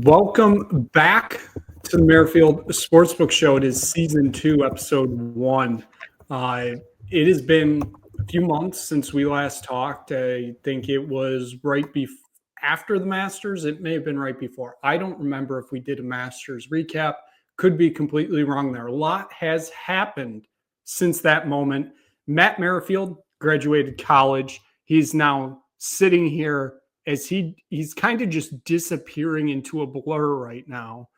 Welcome back to the Merrifield Sportsbook Show. It is season 2, episode 1. It has been a few months since we last talked. I think it was after the Masters. It may have been right before. I don't remember if we did a Masters recap. Could be completely wrong there. A lot has happened since that moment. Matt Merrifield graduated college. He's now sitting here as he's kind of just disappearing into a blur right now.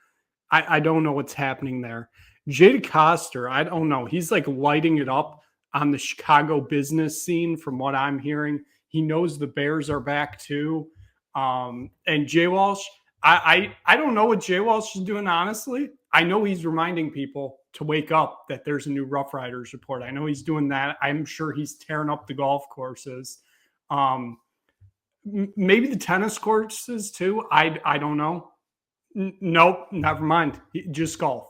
I don't know what's happening there. Jay Coster, I don't know. He's like lighting it up on the Chicago business scene from what I'm hearing. He knows the Bears are back too. And Jay Walsh, I don't know what Jay Walsh is doing, honestly. I know he's reminding people to wake up that there's a new Rough Riders report. I know he's doing that. I'm sure he's tearing up the golf courses. Maybe the tennis courses too. I don't know. Nope, never mind. Just golf.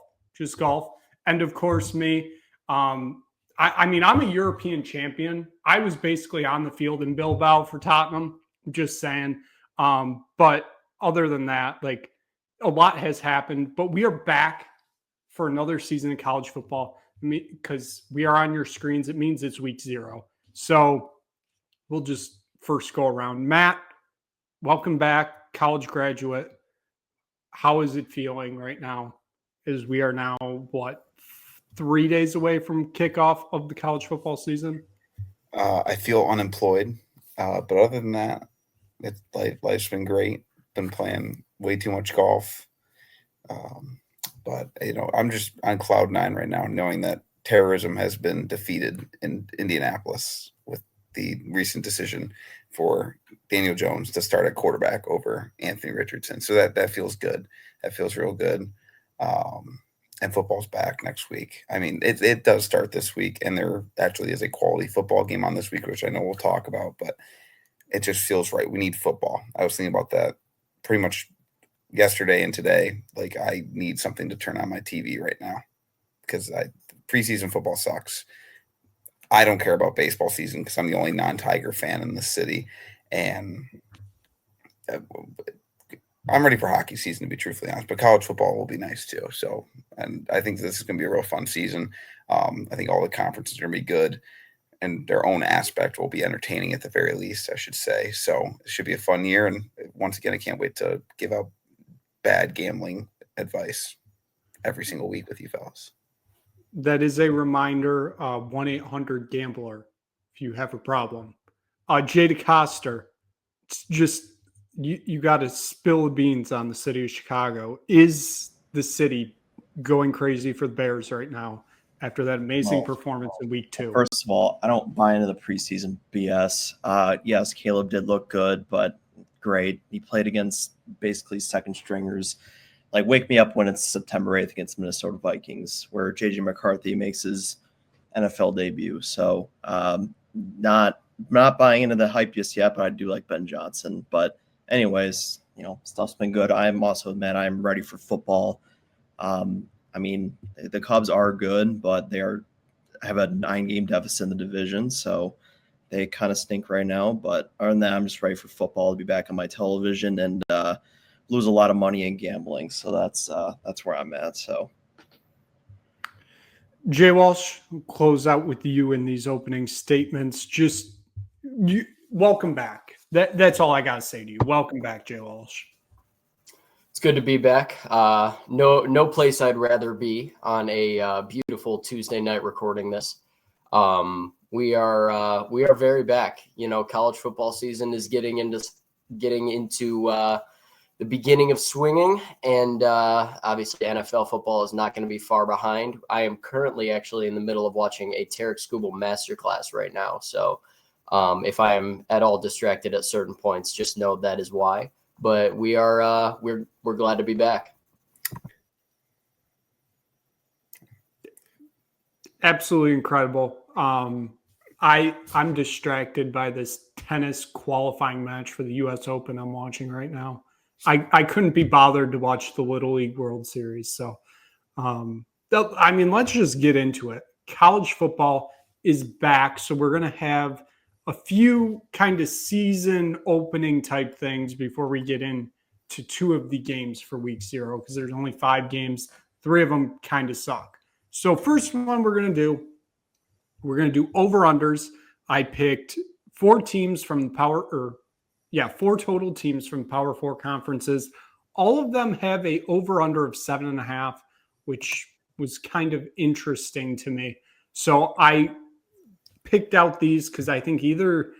And of course, me. I mean, I'm a European champion. I was basically on the field in Bilbao for Tottenham. Just saying. But other than that, like a lot has happened. But we are back for another season of college football because we are on your screens. It means it's week 0. So we'll just first go around. Matt, welcome back, college graduate. How is it feeling right now? As we are now, 3 days away from kickoff of the college football season? I feel unemployed, but other than that, life's been great. Been playing way too much golf, but I'm just on cloud 9 right now, knowing that terrorism has been defeated in Indianapolis with the recent decision for Daniel Jones to start at quarterback over Anthony Richardson. So that feels good. That feels real good. And football's back next week. I mean, it does start this week, and there actually is a quality football game on this week, which I know we'll talk about, but it just feels right. We need football. I was thinking about that pretty much yesterday and today. Like, I need something to turn on my TV right now because preseason football sucks. I don't care about baseball season because I'm the only non-Tiger fan in the city, and I'm ready for hockey season, to be truthfully honest. But college football will be nice too. So, and I think this is going to be a real fun season. I think all the conferences are going to be good, and their own aspect will be entertaining at the very least, I should say. So it should be a fun year. And once again, I can't wait to give out bad gambling advice every single week with you fellas. That is a reminder, 1-800-GAMBLER if you have a problem. Jay DeCoster, just you got to spill the beans on the city of Chicago. Is the city going crazy for the Bears right now after that amazing performance in week 2? First of all, I don't buy into the preseason BS. Yes, Caleb did look good, but great. He played against basically second stringers. Like, wake me up when it's September 8th against Minnesota Vikings, where J.J. McCarthy makes his NFL debut. So not buying into the hype just yet, but I do like Ben Johnson. But anyways, stuff's been good. I'm also, man, I'm ready for football. I mean, the Cubs are good, but have a 9-game deficit in the division, so they kind of stink right now. But other than that, I'm just ready for football to be back on my television and lose a lot of money in gambling. So that's where I'm at. So, Jay Walsh, we'll close out with you in these opening statements. Just welcome back. That's all I got to say to you. Welcome back, Jay Walsh. It's good to be back. No place I'd rather be on a beautiful Tuesday night recording this. We are very back. College football season is getting into the beginning of swinging, and obviously NFL football is not going to be far behind. I am currently actually in the middle of watching a Tarek Skubal masterclass right now. So if I am at all distracted at certain points, just know that is why. But we are we're glad to be back. Absolutely incredible. I'm distracted by this tennis qualifying match for the U.S. Open I'm watching right now. I couldn't be bothered to watch the Little League World Series. So, let's just get into it. College football is back, so we're going to have a few kind of season opening type things before we get into to 2 of the games for week 0 because there's only 5 games. 3 of them kind of suck. So first one we're going to do over-unders. I picked 4 teams from the 4 total teams from Power 4 conferences. All of them have a over-under of 7.5, which was kind of interesting to me. So I picked out these because I think either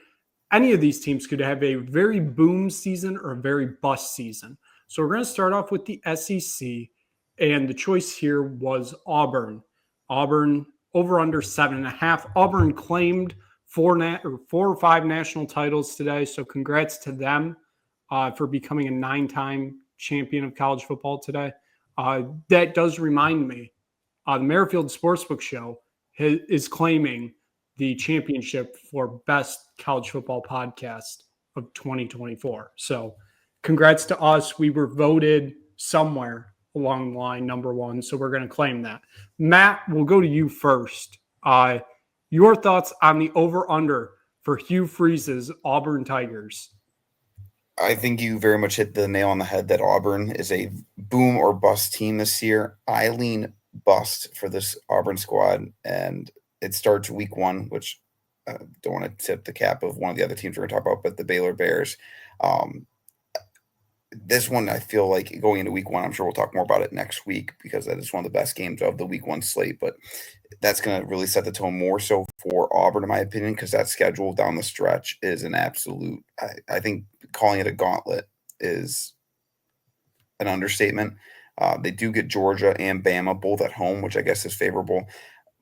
any of these teams could have a very boom season or a very bust season. So we're going to start off with the SEC, and the choice here was Auburn. Auburn over under 7.5. Auburn claimed 4 or 5 national titles today, so congrats to them for becoming a 9-time champion of college football today. That does remind me, the Merrifield Sportsbook Show is claiming the championship for best college football podcast of 2024. So congrats to us. We were voted somewhere along the line number 1, so we're going to claim that. Matt, we'll go to you first. Your thoughts on the over-under for Hugh Freeze's Auburn Tigers? I think you very much hit the nail on the head that Auburn is a boom or bust team this year. I lean bust for this Auburn squad, and it starts week 1, which I don't want to tip the cap of one of the other teams we're going to talk about, but the Baylor Bears. This one, I feel like going into week 1, I'm sure we'll talk more about it next week because that is one of the best games of the week 1 slate, but that's going to really set the tone more so for Auburn, in my opinion, because that schedule down the stretch is an absolute, I think calling it a gauntlet is an understatement. They do get Georgia and Bama both at home, which I guess is favorable,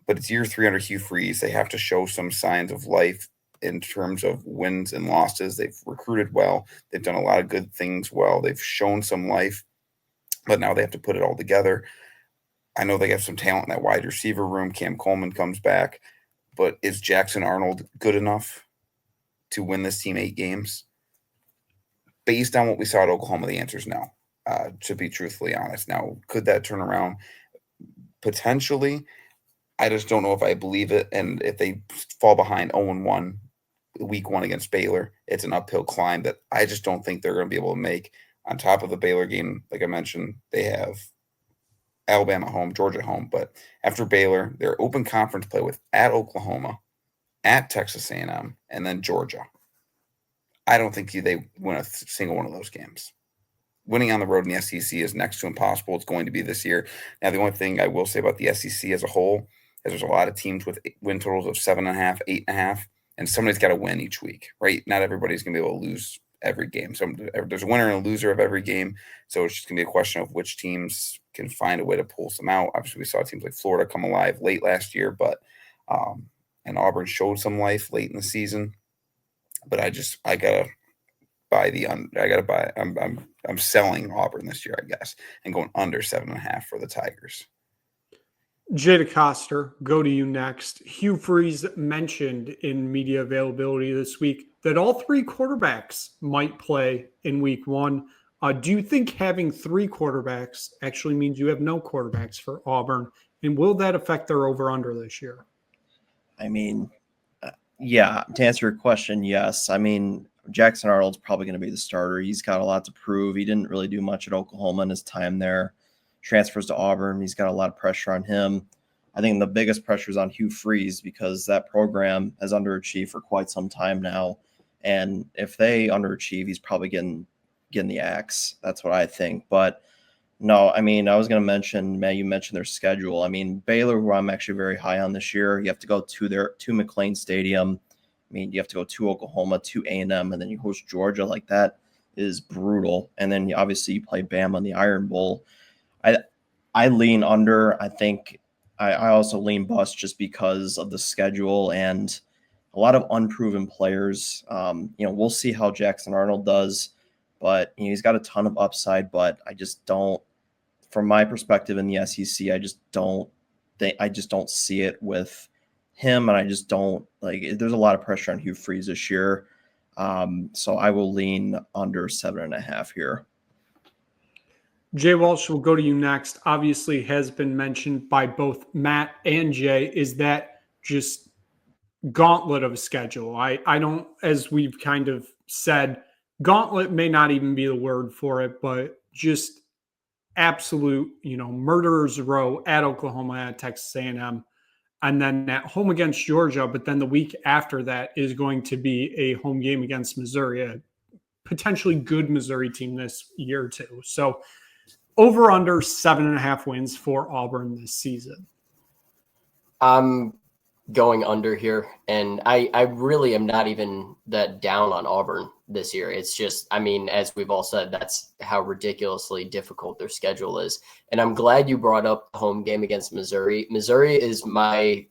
but it's year 3 under Hugh Freeze. They have to show some signs of life in terms of wins and losses. They've recruited well. They've done a lot of good things well. They've shown some life, but now they have to put it all together. I know they have some talent in that wide receiver room. Cam Coleman comes back, but is Jackson Arnold good enough to win this team 8 games? Based on what we saw at Oklahoma, the answer is no, to be truthfully honest. Now, could that turn around? Potentially. I just don't know if I believe it. And if they fall behind 0-1 week 1 against Baylor, it's an uphill climb that I just don't think they're going to be able to make. On top of the Baylor game, like I mentioned, they have Alabama home, Georgia home. But after Baylor, they're open conference play with at Oklahoma, at Texas A&M, and then Georgia. I don't think they win a single one of those games. Winning on the road in the SEC is next to impossible. It's going to be this year. Now, the only thing I will say about the SEC as a whole is there's a lot of teams with win totals of 7.5, 8.5, and somebody's got to win each week, right? Not everybody's going to be able to lose every game. So there's a winner and a loser of every game. So it's just going to be a question of which teams can find a way to pull some out. Obviously, we saw teams like Florida come alive late last year, but and Auburn showed some life late in the season. But I gotta buy I'm selling Auburn this year, I guess, and going under 7.5 for the Tigers. Jay DeCoster, go to you next. Hugh Freeze mentioned in media availability this week that all 3 quarterbacks might play in week 1. Do you think having 3 quarterbacks actually means you have no quarterbacks for Auburn? And will that affect their over-under this year? I mean, yeah, to answer your question, yes. I mean, Jackson Arnold's probably going to be the starter. He's got a lot to prove. He didn't really do much at Oklahoma in his time there. Transfers to Auburn. He's got a lot of pressure on him. I think the biggest pressure is on Hugh Freeze because that program has underachieved for quite some time now. And if they underachieve, he's probably getting the axe. That's what I think. But no, I mean, I was going to mention, Matt, you mentioned their schedule. I mean, Baylor, who I'm actually very high on this year, you have to go to McLean Stadium. I mean, you have to go to Oklahoma, to A&M, and then you host Georgia. Like, that is brutal. And then obviously you play Bama in the Iron Bowl. I lean under. I think I also lean bust just because of the schedule and a lot of unproven players. We'll see how Jackson Arnold does, but he's got a ton of upside. But I just don't, from my perspective in the SEC, I just don't see it with him, and I just don't like. There's a lot of pressure on Hugh Freeze this year, so I will lean under 7.5 here. Jay Walsh, will go to you next. Obviously has been mentioned by both Matt and Jay, is that just gauntlet of a schedule. I don't, as we've kind of said, gauntlet may not even be the word for it, but just absolute, murderer's row at Oklahoma, at Texas A&M, and then at home against Georgia. But then the week after that is going to be a home game against Missouri, a potentially good Missouri team this year too. So over under 7.5 wins for Auburn this season. I'm going under here, and I really am not even that down on Auburn this year. It's just, I mean, as we've all said, that's how ridiculously difficult their schedule is. And I'm glad you brought up the home game against Missouri. Missouri is my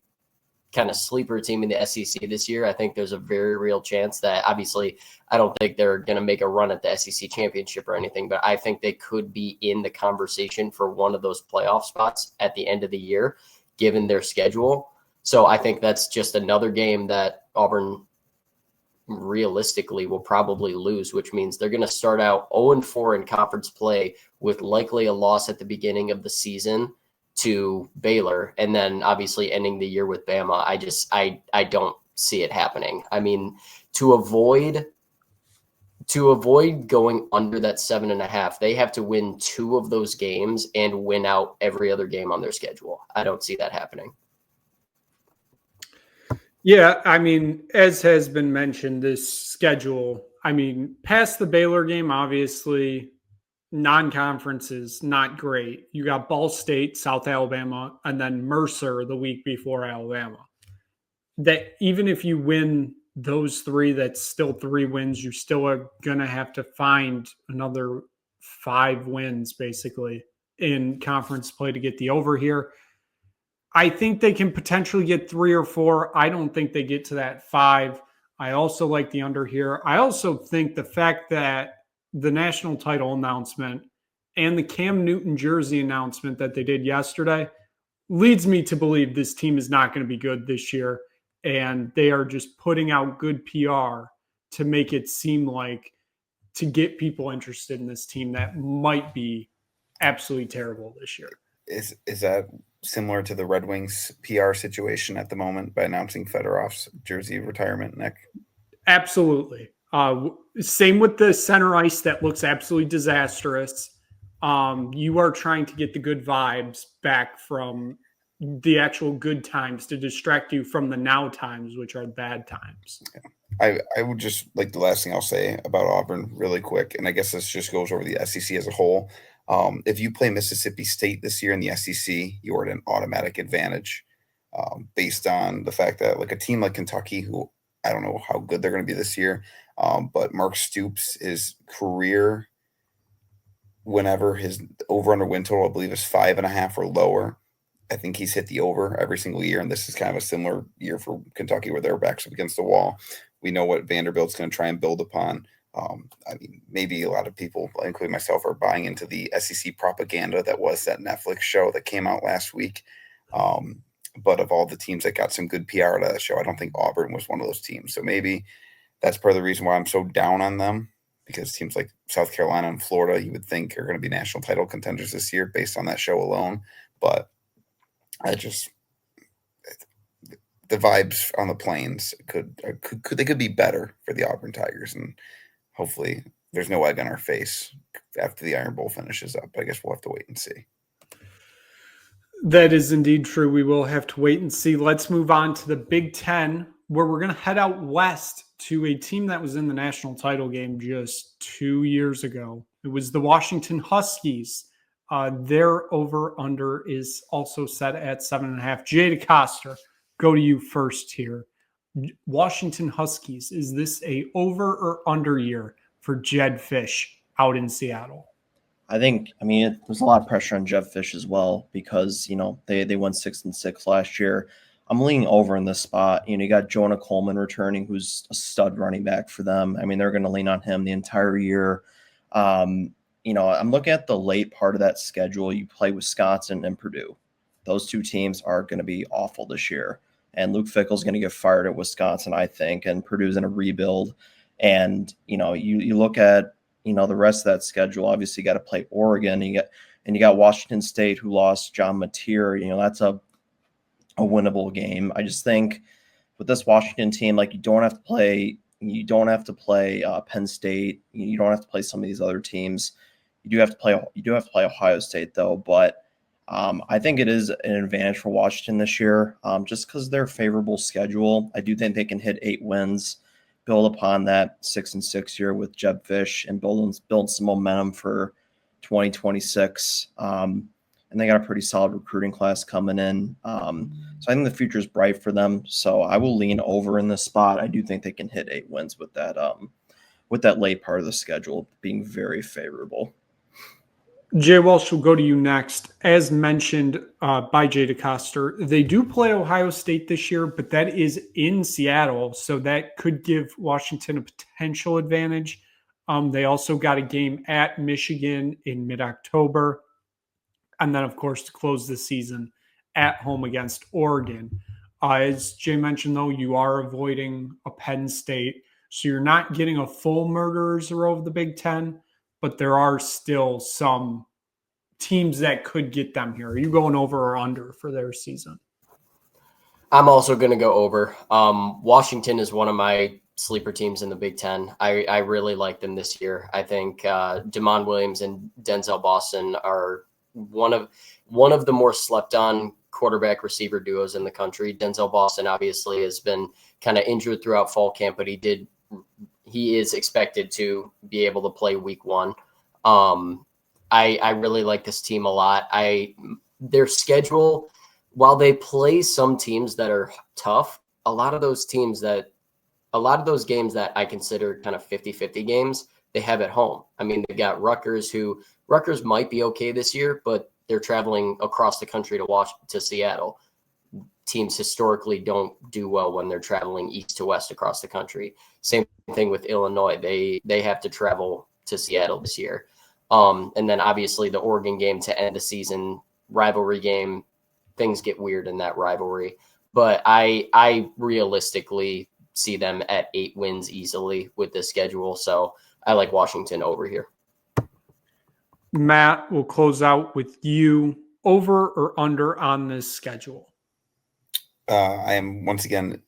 kind of sleeper team in the SEC this year. I think there's a very real chance that, obviously, I don't think they're going to make a run at the SEC championship or anything, but I think they could be in the conversation for one of those playoff spots at the end of the year, given their schedule. So I think that's just another game that Auburn realistically will probably lose, which means they're going to start out 0-4 in conference play with likely a loss at the beginning of the season to Baylor, and then obviously ending the year with Bama. I don't see it happening. I mean, to avoid going under that 7.5, they have to win 2 of those games and win out every other game on their schedule. I don't see that happening. Yeah, I mean, as has been mentioned, this schedule, I mean, past the Baylor game, obviously, non-conference is not great. You got Ball State, South Alabama, and then Mercer the week before Alabama. That even if you win those 3, that's still 3 wins. You still are going to have to find another 5 wins, basically, in conference play to get the over here. I think they can potentially get 3 or 4. I don't think they get to that 5. I also like the under here. I also think the fact that the national title announcement and the Cam Newton jersey announcement that they did yesterday leads me to believe this team is not going to be good this year. And they are just putting out good PR to make it seem like, to get people interested in this team that might be absolutely terrible this year. Is that similar to the Red Wings PR situation at the moment by announcing Fedorov's jersey retirement, Nick? Absolutely. Same with the center ice that looks absolutely disastrous. You are trying to get the good vibes back from the actual good times to distract you from the now times, which are bad times. I would just like, the last thing I'll say about Auburn really quick, and I guess this just goes over the SEC as a whole. If you play Mississippi State this year in the SEC, you are at an automatic advantage based on the fact that, like, a team like Kentucky, who I don't know how good they're going to be this year, but Mark Stoops, his career, whenever his over-under win total, I believe, is 5.5 or lower, I think he's hit the over every single year, and this is kind of a similar year for Kentucky where their backs up against the wall. We know what Vanderbilt's going to try and build upon. I mean, maybe a lot of people, including myself, are buying into the SEC propaganda that was that Netflix show that came out last week. But of all the teams that got some good PR out of that show, I don't think Auburn was one of those teams. So maybe that's part of the reason why I'm so down on them, because teams like South Carolina and Florida, you would think, are going to be national title contenders this year based on that show alone. But the vibes on the plains could be better for the Auburn Tigers, and hopefully there's no egg on our face after the Iron Bowl finishes up. I guess we'll have to wait and see. That is indeed true. We will have to wait and see. Let's move on to the Big Ten, where we're going to head out west to a team that was in the national title game just 2 years ago. It was the Washington Huskies. Their over-under is also set at 7.5. Jay DeCoster, go to you first here. Washington Huskies, is this a over or under year for Jedd Fisch out in Seattle? I think, there's a lot of pressure on Jedd Fisch as well because, they won 6-6 last year. I'm leaning over in this spot. You got Jonah Coleman returning, who's a stud running back for them. They're going to lean on him the entire year. I'm looking at the late part of that schedule. You play Wisconsin and Purdue. Those 2 teams are going to be awful this year. And Luke Fickell's going to get fired at Wisconsin, I think, and Purdue's in a rebuild. And, you look at, the rest of that schedule. Obviously, you got to play Oregon. You got Washington State, who lost John Mateer. That's a winnable game. I just think with this Washington team, you don't have to play You don't have to play Penn State. You don't have to play some of these other teams. You do have to play Ohio State though, but I think it is an advantage for Washington this year, just because of their favorable schedule. I do think they can hit 8 wins, build upon that 6-6 year with Jeb Fish, and build some momentum for 2026. And they got a pretty solid recruiting class coming in. So I think the future is bright for them. So I will lean over in this spot. I do think they can hit 8 wins with that late part of the schedule being very favorable. Jay Walsh will go to you next. As mentioned by Jay DeCoster, they do play Ohio State this year, but that is in Seattle, so that could give Washington a potential advantage. They also got a game at Michigan in mid-October, and then, of course, to close the season at home against Oregon. As Jay mentioned, though, you are avoiding a Penn State, so you're not getting a full murderer's row of the Big Ten, but there are still some teams that could get them here. Are you going over or under for their season? I'm also going to go over. Washington is one of my sleeper teams in the Big Ten. I really like them this year. I think Damon Williams and Denzel Boston are one of the more slept on quarterback receiver duos in the country. Denzel Boston obviously has been kind of injured throughout fall camp, but he is expected to be able to play week 1. I really like this team a lot. Their schedule, while they play some teams that are tough, a lot of those games that I consider kind of 50-50 games, they have at home. I mean, they've got Rutgers might be okay this year, but they're traveling across the country to Seattle. Teams historically don't do well when they're traveling east to west across the country. Same thing with Illinois. They have to travel to Seattle this year. And then obviously the Oregon game to end the season, rivalry game, things get weird in that rivalry. But I realistically see them at 8 wins easily with this schedule. So I like Washington over here. Matt, we'll close out with you. Over or under on this schedule? I am once again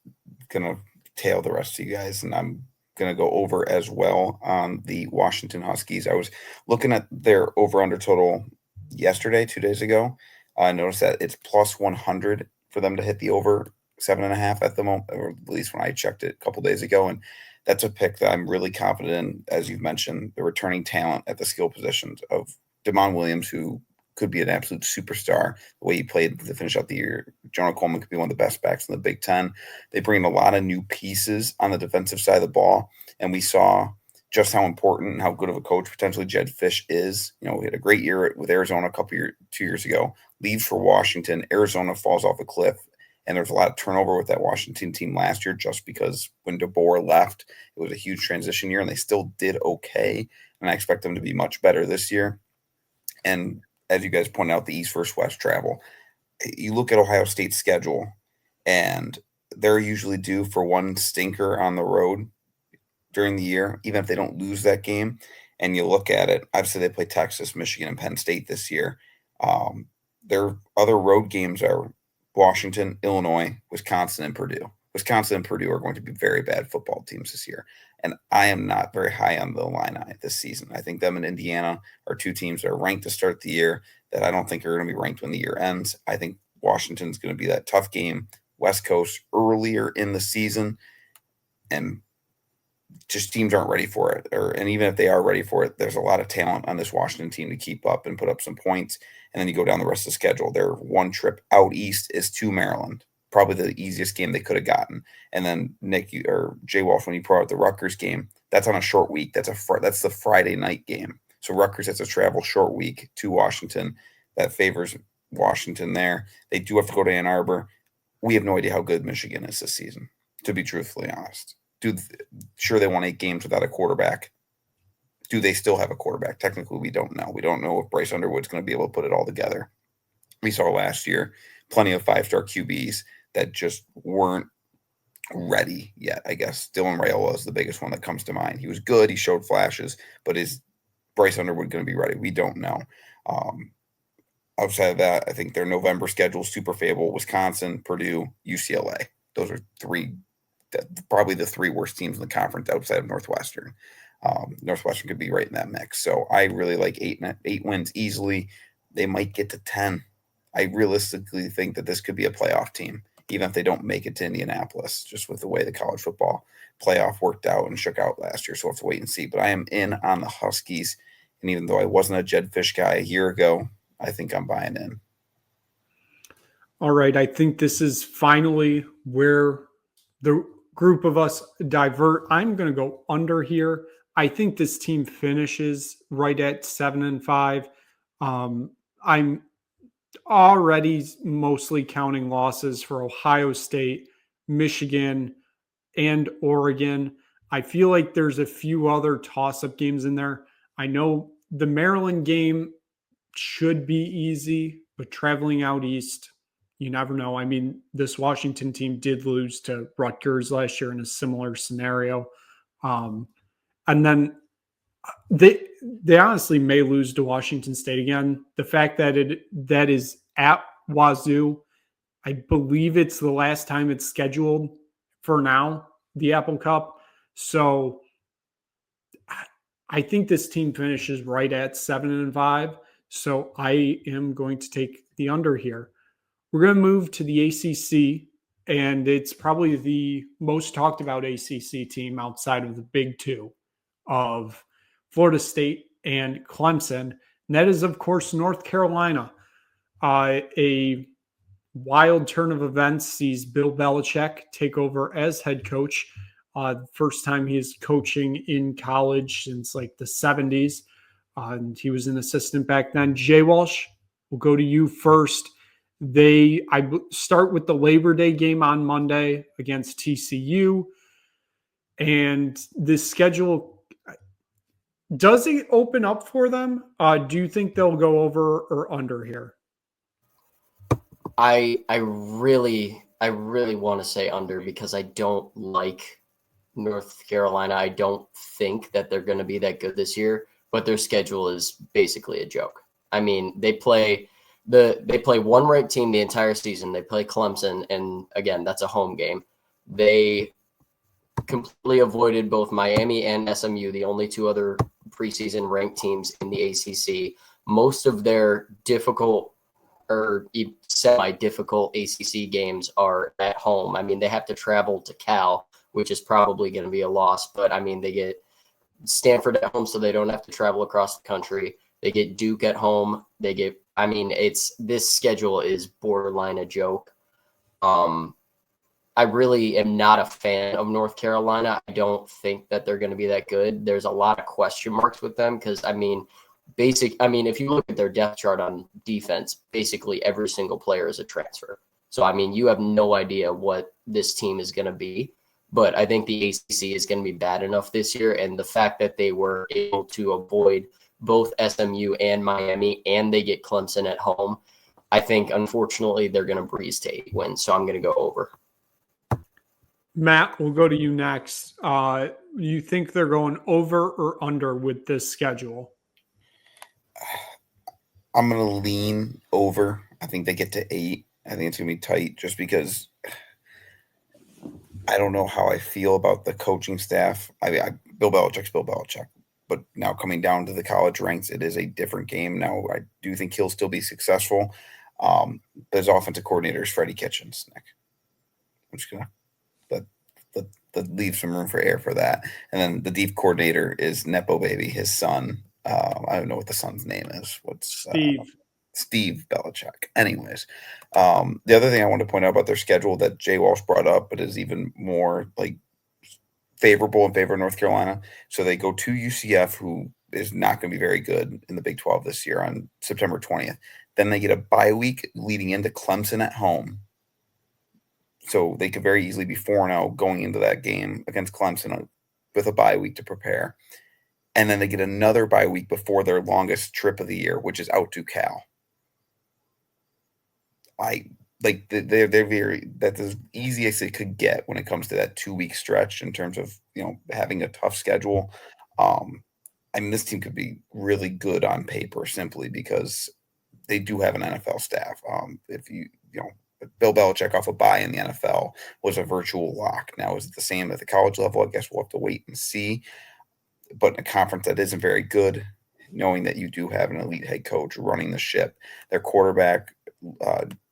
going to tail the rest of you guys, and I'm going to go over as well on the Washington Huskies. I was looking at their over-under total yesterday, 2 days ago. I noticed that it's plus 100 for them to hit the over 7.5 at the moment, or at least when I checked it a couple days ago. And that's a pick that I'm really confident in, as you've mentioned, the returning talent at the skill positions of Damon Williams, who could be an absolute superstar the way he played to finish out the year. Jonah Coleman could be one of the best backs in the Big Ten. They bring in a lot of new pieces on the defensive side of the ball, and we saw just how important and how good of a coach potentially Jed Fish is. You know, we had a great year with Arizona 2 years ago, leaves for Washington. Arizona falls off a cliff, and there's a lot of turnover with that Washington team last year just because when DeBoer left, it was a huge transition year, and they still did okay, and I expect them to be much better this year. And as you guys pointed out, the East versus West travel. You look at Ohio State's schedule, and they're usually due for one stinker on the road during the year, even if they don't lose that game. And you look at it, obviously they play Texas, Michigan, and Penn State this year. Their other road games are Washington, Illinois, Wisconsin, and Purdue. Wisconsin and Purdue are going to be very bad football teams this year. And I am not very high on the Illini this season. I think them and Indiana are 2 teams that are ranked to start the year that I don't think are going to be ranked when the year ends. I think Washington's going to be that tough game, West Coast, earlier in the season. And just teams aren't ready for it. And even if they are ready for it, there's a lot of talent on this Washington team to keep up and put up some points. And then you go down the rest of the schedule. Their one trip out east is to Maryland. Probably the easiest game they could have gotten. And then Nick or Jay Walsh, when you brought out the Rutgers game, that's on a short week. That's the Friday night game. So Rutgers has to travel short week to Washington. That favors Washington there. They do have to go to Ann Arbor. We have no idea how good Michigan is this season, to be truthfully honest. Sure, they won 8 games without a quarterback. Do they still have a quarterback? Technically, we don't know. We don't know if Bryce Underwood's going to be able to put it all together. We saw last year plenty of 5-star QBs that just weren't ready yet, I guess. Dylan Raiola is the biggest one that comes to mind. He was good. He showed flashes, but is Bryce Underwood going to be ready? We don't know. Outside of that, I think their November schedule is super favorable. Wisconsin, Purdue, UCLA. Those are 3 probably the 3 worst teams in the conference outside of Northwestern. Northwestern could be right in that mix. So I really like 8 wins easily. They might get to 10. I realistically think that this could be a playoff team, even if they don't make it to Indianapolis, just with the way the college football playoff worked out and shook out last year. So we'll have to wait and see. But I am in on the Huskies. And even though I wasn't a Jed Fish guy a year ago, I think I'm buying in. All right. I think this is finally where the group of us divert. I'm going to go under here. I think this team finishes right at 7-5. I'm already mostly counting losses for Ohio State, Michigan, and Oregon. I feel like there's a few other toss-up games in there. I know the Maryland game should be easy, but traveling out east, you never know. I mean, this Washington team did lose to Rutgers last year in a similar scenario. And then they honestly may lose to Washington State again. The fact that that is at Wazoo, I believe it's the last time it's scheduled for now, the Apple Cup. So I think this team finishes right at 7-5. So I am going to take the under here. We're going to move to the ACC, and it's probably the most talked about ACC team outside of the big two of Florida State and Clemson. And that is, of course, North Carolina. A wild turn of events sees Bill Belichick take over as head coach. First time he is coaching in college since like the 70s. And he was an assistant back then. Jay Walsh, we'll go to you first. I start with the Labor Day game on Monday against TCU. And this schedule, does it open up for them? Do you think they'll go over or under here? I really want to say under because I don't like North Carolina. I don't think that they're going to be that good this year, but their schedule is basically a joke. I mean, they play one ranked team the entire season. They play Clemson, and again, that's a home game. They completely avoided both Miami and SMU, the only 2 other preseason ranked teams in the ACC. Most of their difficult or semi-difficult ACC games are at home. I mean, they have to travel to Cal, which is probably going to be a loss. But, I mean, they get Stanford at home, so they don't have to travel across the country. They get Duke at home. This schedule is borderline a joke. I really am not a fan of North Carolina. I don't think that they're going to be that good. There's a lot of question marks with them because, if you look at their depth chart on defense, basically every single player is a transfer. So, I mean, you have no idea what this team is going to be. But I think the ACC is going to be bad enough this year. And the fact that they were able to avoid both SMU and Miami and they get Clemson at home, I think, unfortunately, they're going to breeze to 8 wins. So I'm going to go over. Matt, we'll go to you next. You think they're going over or under with this schedule? I'm going to lean over. I think they get to 8. I think it's going to be tight just because I don't know how I feel about the coaching staff. Bill Belichick's Bill Belichick. But now coming down to the college ranks, it is a different game. Now, I do think he'll still be successful. His offensive coordinator is Freddie Kitchens, Nick. I'm just going to leave some room for air for that. And then the deep coordinator is Nepo Baby, his son. I don't know what the son's name is. What's Steve Belichick. Anyways, the other thing I want to point out about their schedule that Jay Walsh brought up, but is even more like favorable in favor of North Carolina. So they go to UCF, who is not going to be very good in the Big 12 this year on September 20th. Then they get a bye week leading into Clemson at home. So they could very easily be 4-0 going into that game against Clemson with a bye week to prepare. And then they get another bye week before their longest trip of the year, which is out to Cal. They're very, that's as easy as it could get when it comes to that 2-week stretch in terms of, having a tough schedule. This team could be really good on paper simply because they do have an NFL staff. If Bill Belichick off a bye in the NFL was a virtual lock. Now, is it the same at the college level? I guess we'll have to wait and see. But in a conference that isn't very good, knowing that you do have an elite head coach running the ship, their quarterback,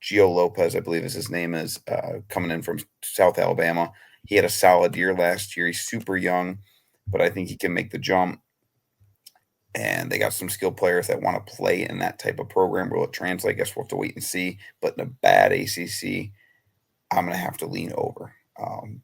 Gio Lopez, I believe is his name is, coming in from South Alabama. He had a solid year last year. He's super young, but I think he can make the jump. And they got some skilled players that want to play in that type of program. Will it translate? I guess we'll have to wait and see. But in a bad ACC, I'm going to have to lean over.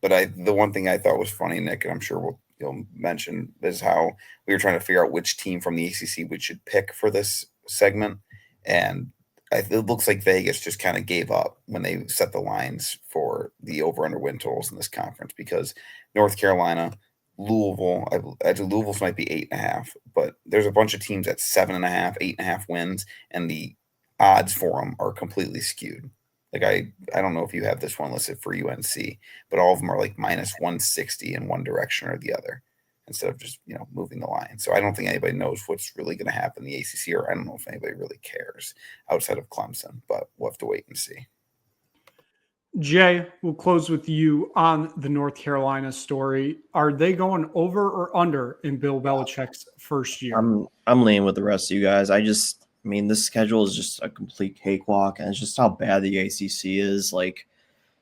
But the one thing I thought was funny, Nick, and I'm sure you'll mention, is how we were trying to figure out which team from the ACC we should pick for this segment. And it looks like Vegas just kind of gave up when they set the lines for the over-under win totals in this conference, because North Carolina, Louisville, Louisville's might be 8.5, but there's a bunch of teams at 7.5, 8.5 wins, and the odds for them are completely skewed. Like I don't know if you have this one listed for UNC, but all of them are like minus 160 in one direction or the other, instead of just moving the line. So I don't think anybody knows what's really going to happen in the ACC, or I don't know if anybody really cares outside of Clemson. But we'll have to wait and see. Jay, we'll close with you on the North Carolina story. Are they going over or under in Bill Belichick's first year? I'm leaning with the rest of you guys. This schedule is just a complete cakewalk, and it's just how bad the ACC is. Like,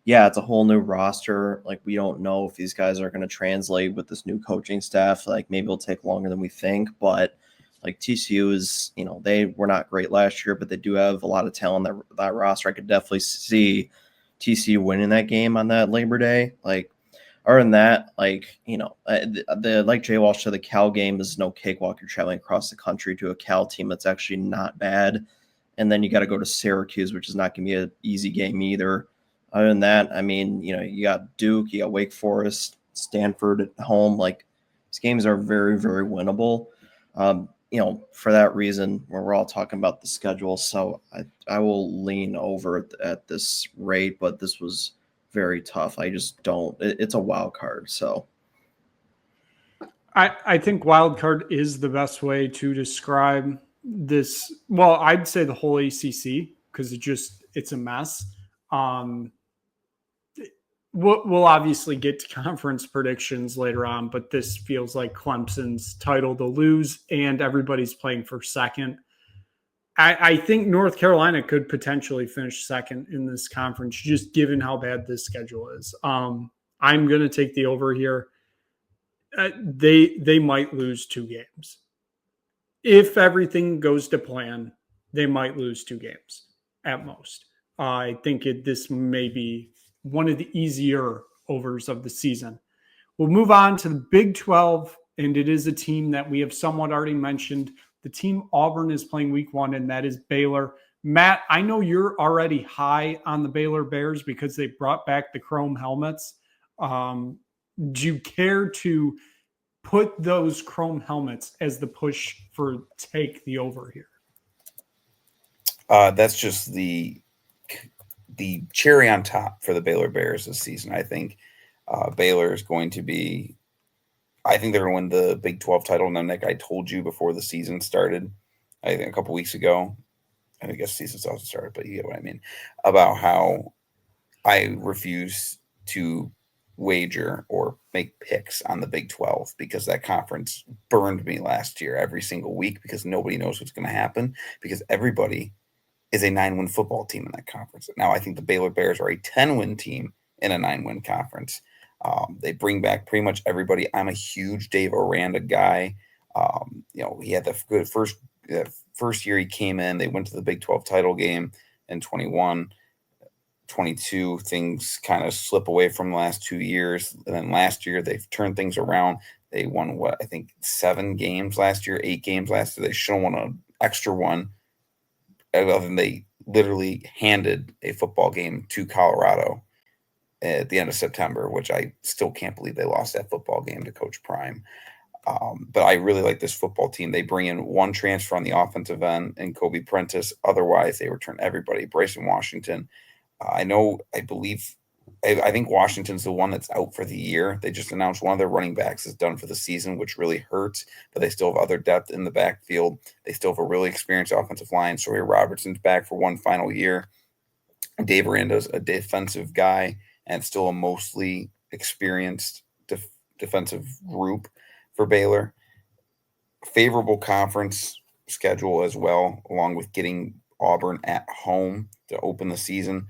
yeah, it's a whole new roster. Like, we don't know if these guys are going to translate with this new coaching staff. Like, maybe it'll take longer than we think, but like TCU is, they were not great last year, but they do have a lot of talent on that roster. I could definitely see TCU winning that game on that Labor Day. Like, other than that, like Jay Walsh said, the Cal game is no cakewalk. You're traveling across the country to a Cal team that's actually not bad. And then you got to go to Syracuse, which is not going to be an easy game either. Other than that, you got Duke, you got Wake Forest, Stanford at home. Like, these games are very, very winnable. For that reason, we're all talking about the schedule. So I will lean over at this rate, but this was very tough. I just don't. It's a wild card. So I think wild card is the best way to describe this. Well, I'd say the whole ACC, because it's a mess. We'll obviously get to conference predictions later on, but this feels like Clemson's title to lose, and everybody's playing for second. I think North Carolina could potentially finish second in this conference, just given how bad this schedule is. I'm going to take the over here. They might lose 2 games. If everything goes to plan, they might lose 2 games at most. I think this may be one of the easier overs of the season. We'll move on to the Big 12, and it is a team that we have somewhat already mentioned. The team Auburn is playing week 1, and that is Baylor. Matt, I know you're already high on the Baylor Bears because they brought back the chrome helmets. Do you care to put those chrome helmets as the push for take the over here? That's just the cherry on top for the Baylor Bears this season. I think Baylor is going to be – I think they're going to win the Big 12 title. Now, Nick, I told you before the season started, I think a couple weeks ago, I guess the season still hasn't started, but you get what I mean, about how I refuse to wager or make picks on the Big 12 because that conference burned me last year every single week because nobody knows what's going to happen because everybody is a 9-win football team in that conference. Now, I think the Baylor Bears are a 10-win team in a 9-win conference. They bring back pretty much everybody. I'm a huge Dave Aranda guy. He had the good first year he came in. They went to the Big 12 title game in 21. 22, things kind of slip away from the last 2 years. And then last year, they've turned things around. They won, 7 games last year, 8 games last year. They should have won an extra one. Other than they literally handed a football game to Colorado at the end of September, which I still can't believe they lost that football game to Coach Prime. But I really like this football team. They bring in one transfer on the offensive end and Kobe Prentice. Otherwise, they return everybody. Bryson Washington. I think Washington's the one that's out for the year. They just announced one of their running backs is done for the season, which really hurts, but they still have other depth in the backfield. They still have a really experienced offensive line. Sawyer Robertson's back for one final year. Dave Aranda's a defensive guy and still a mostly experienced defensive group for Baylor. Favorable conference schedule as well, along with getting Auburn at home to open the season.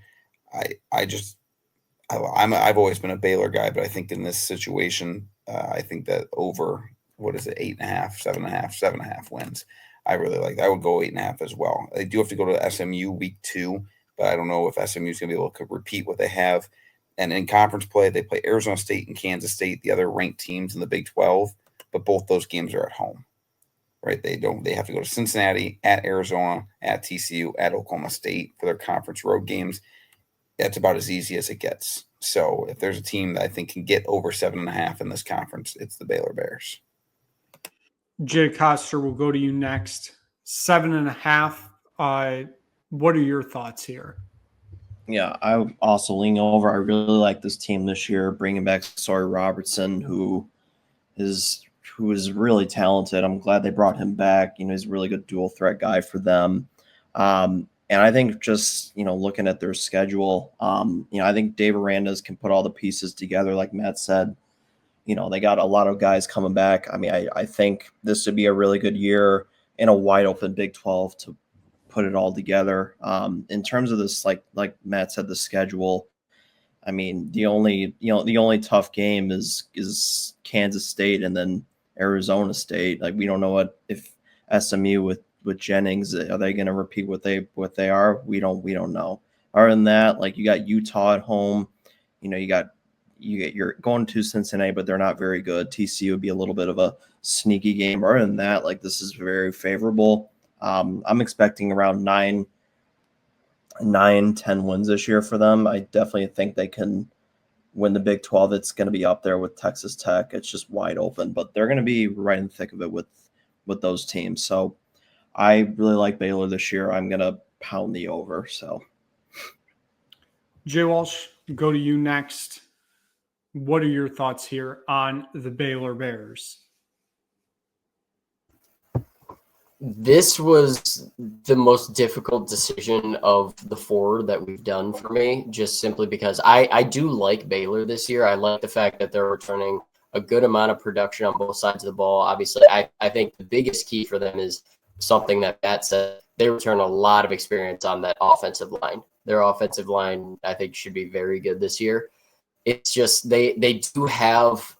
I've always been a Baylor guy, but I think in this situation, I think that over, 8.5, 7.5, 7.5 wins. I really like that. I would go 8.5 as well. They do have to go to SMU week 2, but I don't know if SMU is going to be able to repeat what they have. And in conference play, they play Arizona State and Kansas State, the other ranked teams in the Big 12, but both those games are at home, right? They have to go to Cincinnati, at Arizona, at TCU, at Oklahoma State for their conference road games. That's about as easy as it gets. So if there's a team that I think can get over 7.5 in this conference, it's the Baylor Bears. Jay Coster, will go to you next. 7.5. What are your thoughts here? Yeah, I also lean over. I really like this team this year, bringing back Sawyer Robertson, who is really talented. I'm glad they brought him back. He's a really good dual threat guy for them. And I think just, looking at their schedule, I think Dave Aranda's can put all the pieces together. Like Matt said, they got a lot of guys coming back. I mean, I think this would be a really good year in a wide open Big 12 to put it all together. In terms of this, like Matt said, the schedule, I mean, the only tough game is Kansas State and then Arizona State. Like, we don't know if SMU with Jennings, are they going to repeat what they are? We don't know. Other than that, like, you got Utah at home. You're going to Cincinnati, but they're not very good. TCU would be a little bit of a sneaky game. Other than that, like, this is very favorable. I'm expecting around 9-10 wins this year for them. I definitely think they can win the Big 12. It's going to be up there with Texas Tech. It's just wide open, but they're going to be right in the thick of it with those teams. So I really like Baylor this year. I'm going to pound the over. So, Jay Walsh, go to you next. What are your thoughts here on the Baylor Bears? This was the most difficult decision of the 4 that we've done for me, just simply because I do like Baylor this year. I like the fact that they're returning a good amount of production on both sides of the ball. Obviously, I think the biggest key for them is something that Matt said. They return a lot of experience on that offensive line. Their offensive line, I think, should be very good this year. It's just they do have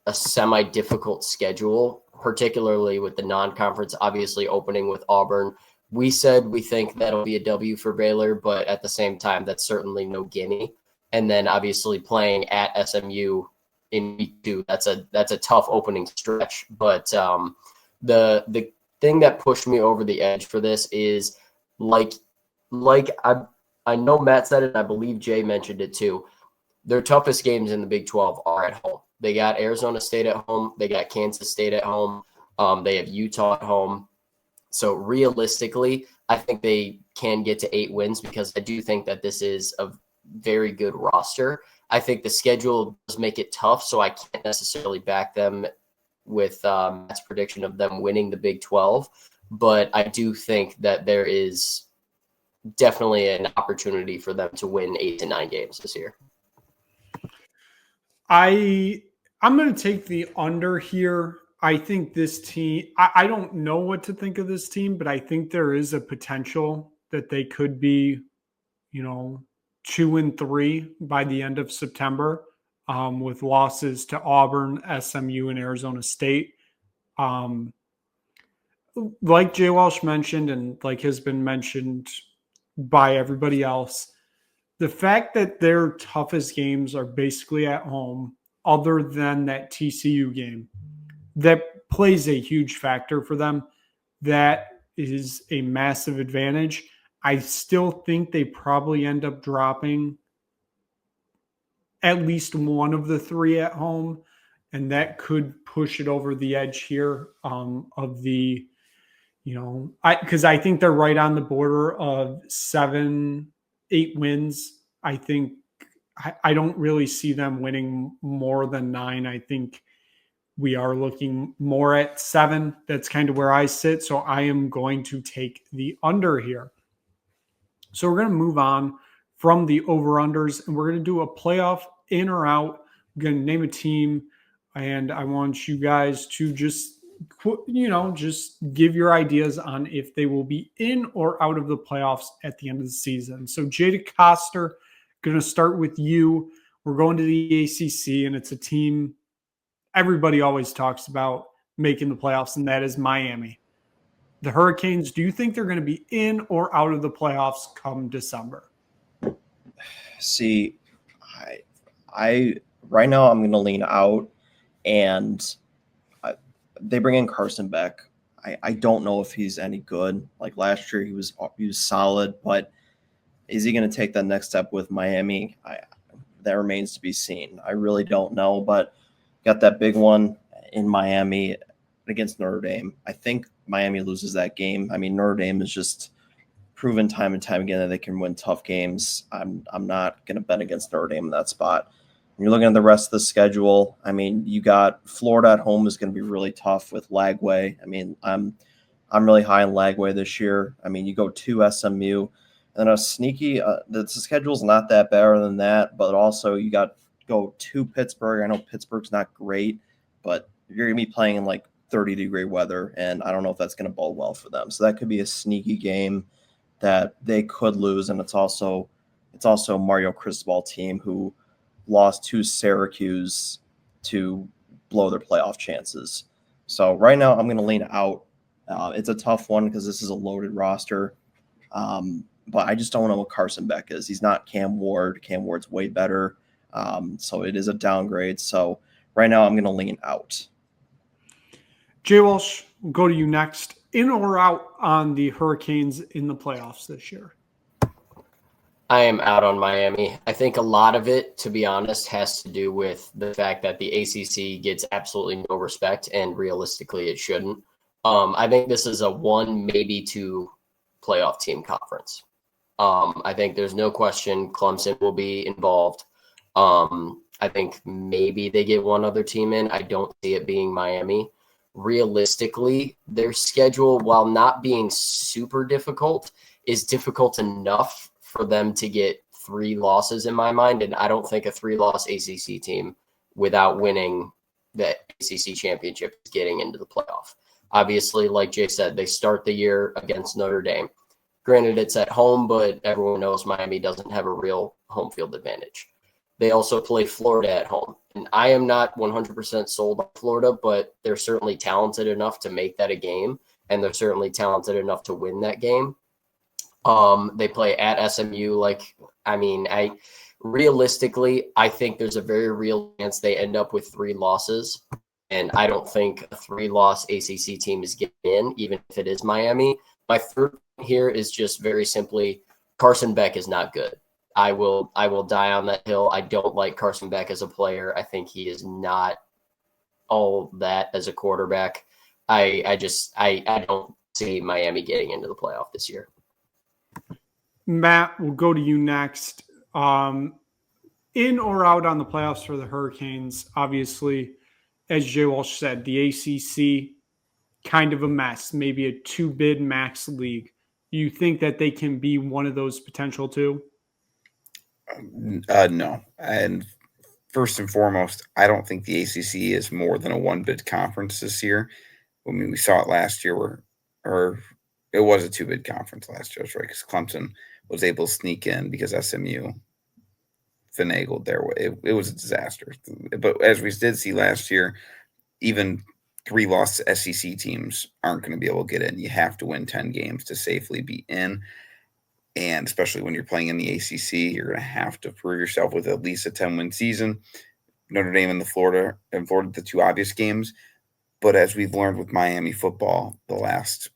a semi-difficult schedule, particularly with the non-conference obviously opening with Auburn. We said we think that'll be a W for Baylor, but at the same time, that's certainly no gimme. And then obviously playing at SMU in week 2, that's a tough opening stretch. But the thing that pushed me over the edge for this is like I know Matt said it, I believe Jay mentioned it too. Their toughest games in the Big 12 are at home. They got Arizona State at home. They got Kansas State at home. They have Utah at home. So realistically, I think they can get to 8 wins because I do think that this is a very good roster. I think the schedule does make it tough, so I can't necessarily back them with Matt's prediction of them winning the Big 12. But I do think that there is definitely an opportunity for them to win 8 to 9 games this year. I'm going to take the under here. I think this team, I don't know what to think of this team, but I think there is a potential that they could be, 2-3 by the end of September, with losses to Auburn, SMU, and Arizona State. Like Jay Walsh mentioned, and like has been mentioned by everybody else, the fact that their toughest games are basically at home, other than that TCU game, that plays a huge factor for them. That is a massive advantage. I still think they probably end up dropping at least one of the 3 at home, and that could push it over the edge here of the, because I think they're right on the border of 7-8 wins. I think I don't really see them winning more than 9. I think we are looking more at 7. That's kind of where I sit. So I am going to take the under here. So we're going to move on from the over-unders, and we're going to do a playoff in or out. I'm going to name a team, and I want you guys to just give your ideas on if they will be in or out of the playoffs at the end of the season. So Jada Coster, going to start with you. We're going to the ACC, and it's a team everybody always talks about making the playoffs, and that is Miami. The Hurricanes, do you think they're going to be in or out of the playoffs come December? See, I right now I'm going to lean out, and they bring in Carson Beck. I don't know if he's any good. Like last year, he was solid, but is he going to take that next step with Miami? That remains to be seen. I really don't know, but got that big one in Miami against Notre Dame. I think Miami loses that game. I mean, Notre Dame is just proven time and time again that they can win tough games. I'm not going to bet against Notre Dame in that spot. When you're looking at the rest of the schedule, I mean, you got Florida at home is going to be really tough with Lagway. I mean, I'm really high in Lagway this year. I mean, you go to SMU, and then a sneaky. The schedule's not that better than that, but also you got go to Pittsburgh. I know Pittsburgh's not great, but you're going to be playing in like 30-degree weather, and I don't know if that's going to bode well for them. So that could be a sneaky game that they could lose, and it's also Mario Cristobal team who lost to Syracuse to blow their playoff chances. So right now I'm going to lean out. It's a tough one because this is a loaded roster, but I just don't know what Carson Beck is. He's not Cam Ward. Cam Ward's way better, so it is a downgrade. So right now I'm going to lean out. Jay Walsh, we'll go to you next. In or out on the Hurricanes in the playoffs this year? I am out on Miami. I think a lot of it, to be honest, has to do with the fact that the ACC gets absolutely no respect, and realistically it shouldn't. I think this is a 1, maybe 2 playoff team conference. I think there's no question Clemson will be involved. I think maybe they get one other team in. I don't see it being Miami. Realistically, their schedule, while not being super difficult, is difficult enough for them to get 3 losses in my mind. And I don't think a 3-loss ACC team without winning the ACC championship is getting into the playoff. Obviously, like Jay said, they start the year against Notre Dame. Granted, it's at home, but everyone knows Miami doesn't have a real home field advantage. They also play Florida at home. And I am not 100% sold on Florida, but they're certainly talented enough to make that a game, and they're certainly talented enough to win that game. They play at SMU. Realistically, I think there's a very real chance they end up with 3 losses. And I don't think a 3-loss ACC team is getting in, even if it is Miami. My third point here is just very simply Carson Beck is not good. I will die on that hill. I don't like Carson Beck as a player. I think he is not all that as a quarterback. I don't see Miami getting into the playoff this year. Matt, we'll go to you next. In or out on the playoffs for the Hurricanes? Obviously, as Jay Walsh said, the ACC, kind of a mess, maybe a 2-bid max league. You think that they can be one of those potential 2? No. And first and foremost, I don't think the ACC is more than a 1-bid conference this year. I mean, we saw it last year, or it was a 2-bid conference last year, right? Because Clemson was able to sneak in because SMU finagled their way. It was a disaster. But as we did see last year, even 3-loss SEC teams aren't going to be able to get in. You have to win 10 games to safely be in. And especially when you're playing in the ACC, you're going to have to prove yourself with at least a 10-win season. Notre Dame and Florida, the 2 obvious games. But as we've learned with Miami football the last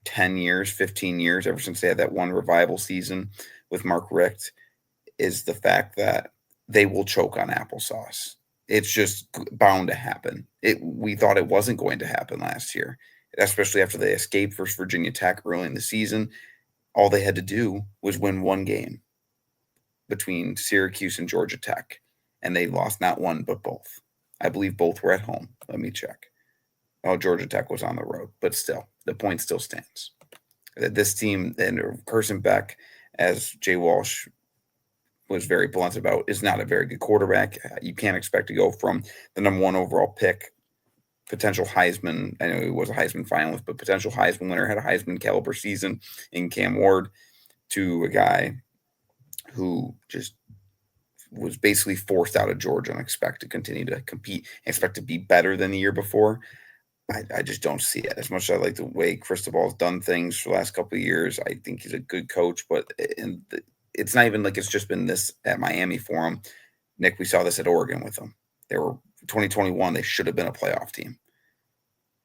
10 years, 15 years, ever since they had that one revival season with Mark Richt, is the fact that they will choke on applesauce. It's just bound to happen. We thought it wasn't going to happen last year, especially after they escaped versus Virginia Tech early in the season. All they had to do was win 1 game between Syracuse and Georgia Tech, and they lost not one but both. I believe both were at home. Let me check. Oh, Georgia Tech was on the road, but still, the point still stands. This team and Carson Beck, as Jay Walsh was very blunt about, is not a very good quarterback. You can't expect to go from the number 1 overall pick, potential Heisman. I know he was a Heisman finalist, but potential Heisman winner, had a Heisman caliber season in Cam Ward, to a guy who just was basically forced out of Georgia and expect to continue to compete, expect to be better than the year before. I just don't see it. As much as I like the way Cristobal's done things for the last couple of years, I think he's a good coach, but it's not even like it's just been this at Miami for him. Nick, we saw this at Oregon with them. They were 2021. They should have been a playoff team,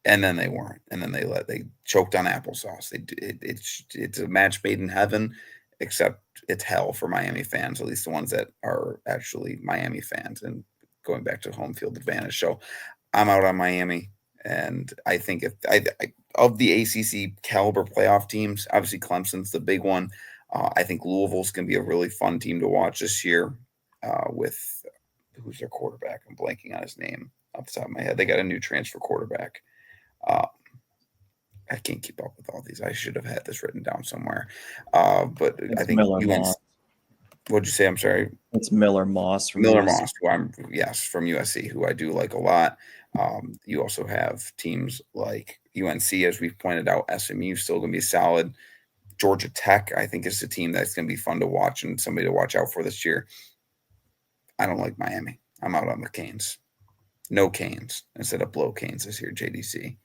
and then they weren't. And then they choked on applesauce. It's a match made in heaven, except it's hell for Miami fans, at least the ones that are actually Miami fans and going back to home field advantage. So I'm out on Miami. And I think of the ACC caliber playoff teams, obviously Clemson's the big one. I think Louisville's going to be a really fun team to watch this year with who's their quarterback. I'm blanking on his name off the top of my head. They got a new transfer quarterback. I can't keep up with all these. I should have had this written down somewhere. But It's I think Miller Moss. What'd you say? I'm sorry. It's Miller Moss from Miller USC. Moss, from USC, who I do like a lot. You also have teams like UNC, as we've pointed out. SMU still going to be solid. Georgia Tech, I think, is a team that's going to be fun to watch and somebody to watch out for this year. I don't like Miami. I'm out on the Canes. No Canes instead of blow Canes this year, JDC.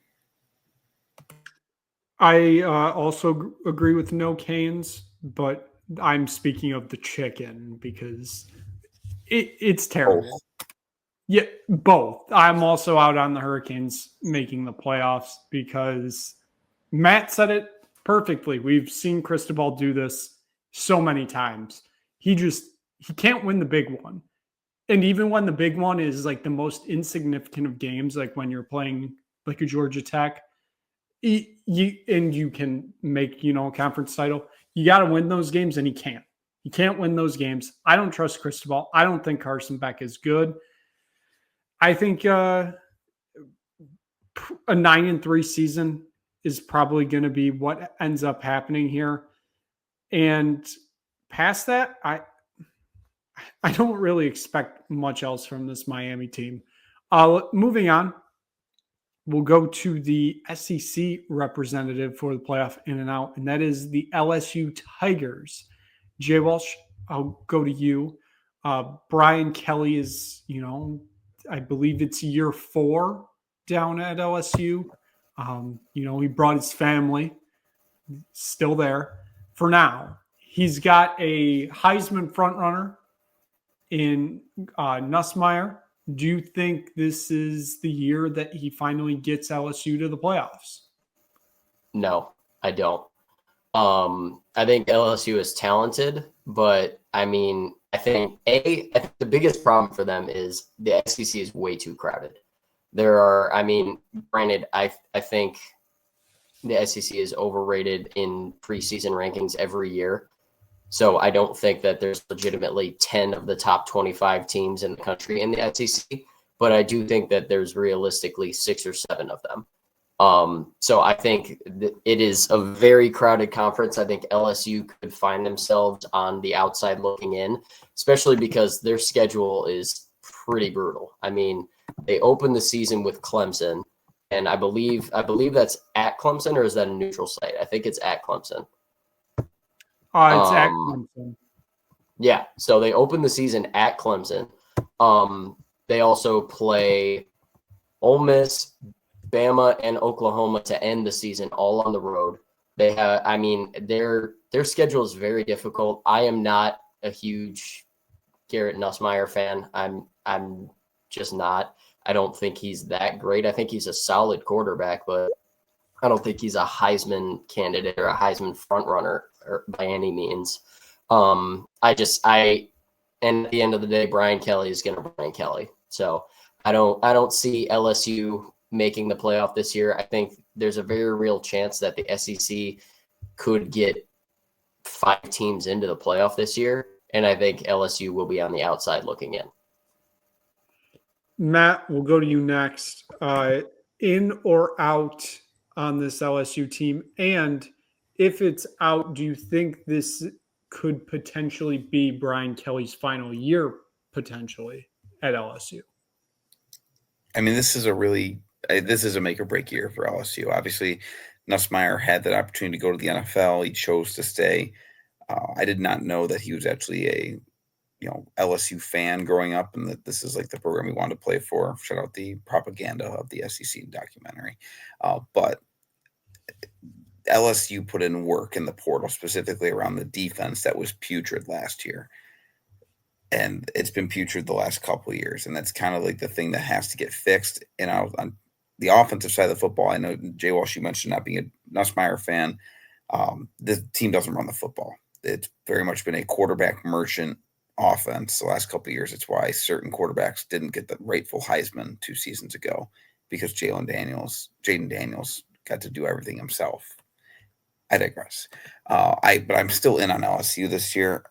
I also agree with no Canes, but I'm speaking of the chicken because it's terrible. Both. Yeah, both. I'm also out on the Hurricanes making the playoffs because Matt said it perfectly. We've seen Cristobal do this so many times. He can't win the big one. And even when the big one is like the most insignificant of games, like when you're playing like a Georgia Tech, you can make, a conference title, you got to win those games, and he can't. He can't win those games. I don't trust Cristobal. I don't think Carson Beck is good. I think a 9-3 season is probably going to be what ends up happening here. And past that, I don't really expect much else from this Miami team. Moving on, we'll go to the SEC representative for the playoff in and out, and that is the LSU Tigers. Jay Walsh, I'll go to you. Brian Kelly is, I believe it's year 4 down at LSU. He brought his family, still there for now. He's got a Heisman frontrunner in Nussmeier. Do you think this is the year that he finally gets LSU to the playoffs? No, I don't. I think LSU is talented, but I think the biggest problem for them is the SEC is way too crowded. Granted, I think the SEC is overrated in preseason rankings every year. So I don't think that there's legitimately 10 of the top 25 teams in the country in the SEC, but I do think that there's realistically 6 or 7 of them. So I think it is a very crowded conference. I think LSU could find themselves on the outside looking in, especially because their schedule is pretty brutal. They opened the season with Clemson, and I believe that's at Clemson, or is that a neutral site? I think it's at Clemson. It's at Clemson. Yeah, so they opened the season at Clemson. They also play Ole Miss, Bama, and Oklahoma to end the season, all on the road. They have, their schedule is very difficult. I am not a huge Garrett Nussmeier fan. I'm just not. I don't think he's that great. I think he's a solid quarterback, but I don't think he's a Heisman candidate or a Heisman frontrunner by any means. And at the end of the day, Brian Kelly is going to Brian Kelly. So I don't see LSU making the playoff this year. I think there's a very real chance that the SEC could get 5 teams into the playoff this year, and I think LSU will be on the outside looking in. Matt, we'll go to you next. In or out on this LSU team, and if it's out, do you think this could potentially be Brian Kelly's final year potentially at LSU? I mean, this is a make or break year for LSU. Obviously, Nussmeier had that opportunity to go to the NFL. He chose to stay. I did not know that he was actually a LSU fan growing up, and that this is like the program he wanted to play for. Shout out the propaganda of the SEC documentary. But LSU put in work in the portal, specifically around the defense that was putrid last year. And it's been putrid the last couple of years. And that's kind of like the thing that has to get fixed. And on the offensive side of the football, I know, Jay Walsh, you mentioned not being a Nussmeier fan. The team doesn't run the football. It's very much been a quarterback merchant offense the last couple of years. It's why certain quarterbacks didn't get the rightful Heisman 2 seasons ago, because Jaden Daniels got to do everything himself. I digress. But I'm still in on LSU this year.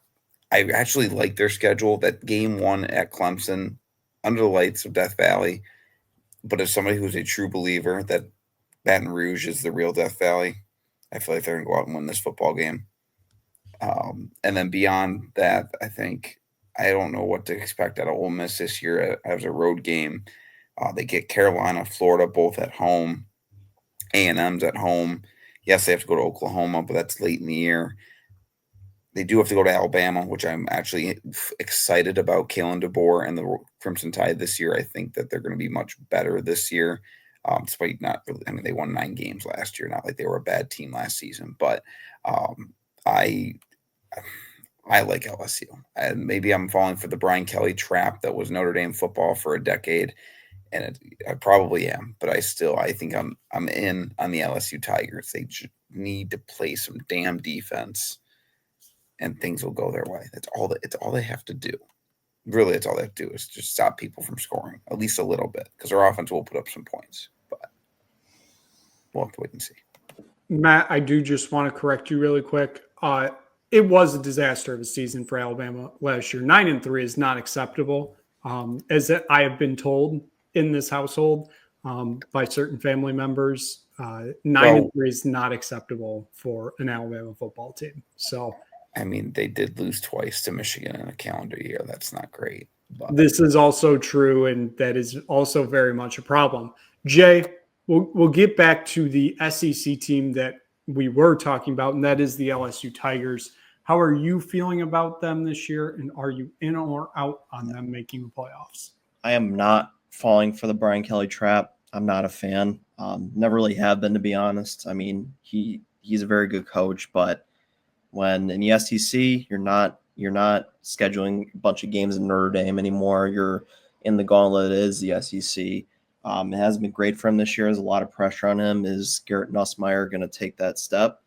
I actually like their schedule. That game 1 at Clemson, under the lights of Death Valley. But as somebody who's a true believer that Baton Rouge is the real Death Valley, I feel like they're going to go out and win this football game. And then beyond that, I don't know what to expect out of Ole Miss this year as a road game. They get Carolina, Florida, both at home. A&M's at home. Yes, they have to go to Oklahoma, but that's late in the year. They do have to go to Alabama, which I'm actually excited about. Kalen DeBoer and the Crimson Tide this year. I think that they're going to be much better this year, despite not really. I mean, they won 9 games last year. Not like they were a bad team last season, but I like LSU. And maybe I'm falling for the Brian Kelly trap that was Notre Dame football for a decade, and I probably am. But I think I'm in on the LSU Tigers. They just need to play some damn defense, and things will go their way. It's all they have to do. Really, it's all they have to do is just stop people from scoring, at least a little bit, because their offense will put up some points. But we'll have to wait and see. Matt, I do just want to correct you really quick. It was a disaster of a season for Alabama last year. 9-3 is not acceptable, as I have been told in this household by certain family members. 9-3 is not acceptable for an Alabama football team. So, I mean, they did lose twice to Michigan in a calendar year. That's not great. But this is also true, and that is also very much a problem. Jay, we'll get back to the SEC team that we were talking about, and that is the LSU Tigers. How are you feeling about them this year, and are you in or out on them making the playoffs? I am not falling for the Brian Kelly trap. I'm not a fan. Never really have been, to be honest. I mean, he's a very good coach, but when in the SEC, you're not scheduling a bunch of games in Notre Dame anymore. You're in the gauntlet that is the SEC. It hasn't been great for him this year. There's a lot of pressure on him. Is Garrett Nussmeier going to take that step?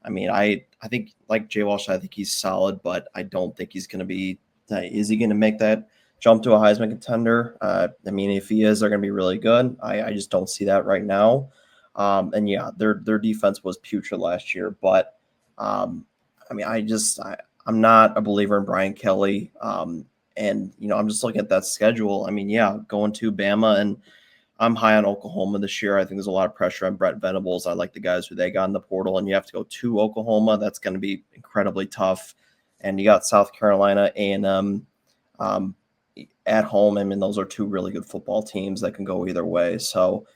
I mean, I think, like Jay Walsh, I think he's solid, but I don't think he's going to be – is he going to make that jump to a Heisman contender? I mean, if he is, they're going to be really good. I just don't see that right now. And, yeah, their defense was putrid last year. But, I mean, I'm not a believer in Brian Kelly. And, I'm just looking at that schedule. I mean, yeah, going to Bama, and I'm high on Oklahoma this year. I think there's a lot of pressure on Brett Venables. I like the guys who they got in the portal, and you have to go to Oklahoma. That's going to be incredibly tough. And you got South Carolina, A&M at home. I mean, those are 2 really good football teams that can go either way. So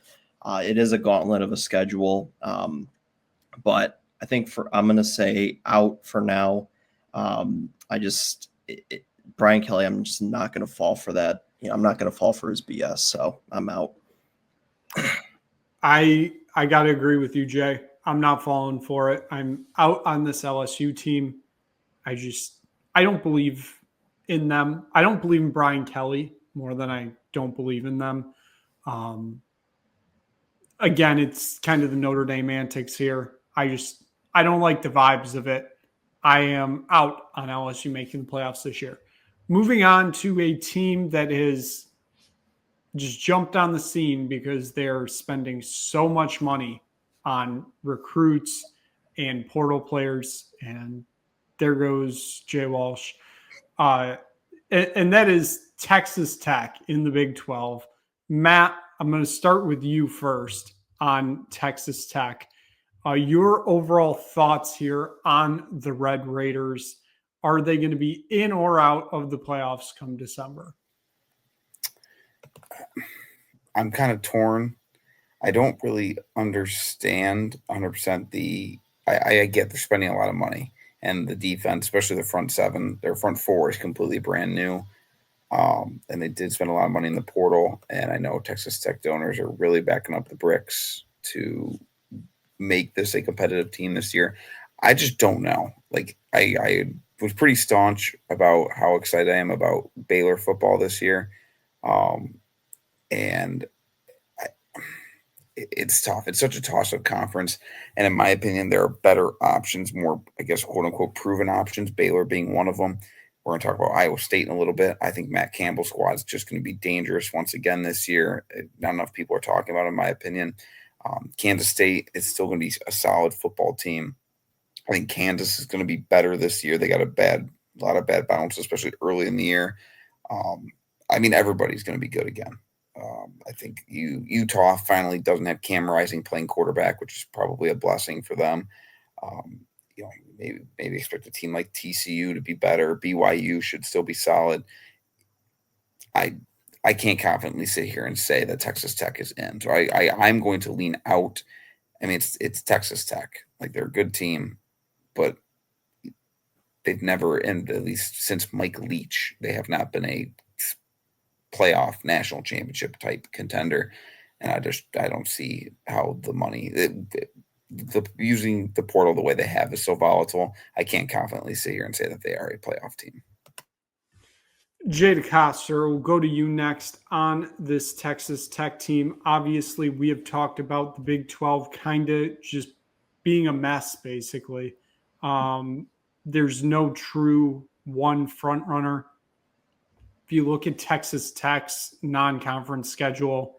it is a gauntlet of a schedule. But I think I'm going to say out for now. Brian Kelly, I'm just not going to fall for that. I'm not going to fall for his BS. So I'm out. I got to agree with you, Jay. I'm not falling for it. I'm out on this LSU team. I don't believe in them. I don't believe in Brian Kelly more than I don't believe in them. Again, it's kind of the Notre Dame antics here. I don't like the vibes of it. I am out on LSU making the playoffs this year. Moving on to a team that is just jumped on the scene because they're spending so much money on recruits and portal players. And there goes Jay Walsh. And that is Texas Tech in the Big 12. Matt, I'm going to start with you first on Texas Tech. Your overall thoughts here on the Red Raiders? Are they going to be in or out of the playoffs come December? I'm kind of torn. I don't really understand 100% I get they're spending a lot of money, and the defense, especially the front seven, their front four is completely brand new. And they did spend a lot of money in the portal, and I know Texas Tech donors are really backing up the bricks to make this a competitive team this year. I just don't know. Like I was pretty staunch about how excited I am about Baylor football this year. And it's tough. It's such a toss-up conference. And in my opinion, there are better options, more, I guess, quote-unquote, proven options, Baylor being one of them. We're going to talk about Iowa State in a little bit. I think Matt Campbell's squad is just going to be dangerous once again this year. Not enough people are talking about it, in my opinion. Kansas State is still going to be a solid football team. I think Kansas is going to be better this year. They got a lot of bad bounces, especially early in the year. I mean, everybody's going to be good again. I think Utah finally doesn't have Cam Rising playing quarterback, which is probably a blessing for them. Maybe expect a team like TCU to be better. BYU should still be solid. I can't confidently sit here and say that Texas Tech is in. So I'm going to lean out. I mean, it's Texas Tech. Like, they're a good team, but they've never, and at least since Mike Leach, they have not been a playoff national championship type contender. And I don't see how the money, using the portal the way they have is so volatile. I can't confidently sit here and say that they are a playoff team. Jay DeCoster, we'll go to you next on this Texas Tech team. Obviously, we have talked about the Big 12 kind of just being a mess, basically. There's no true one front runner. If you look at Texas Tech's non-conference schedule,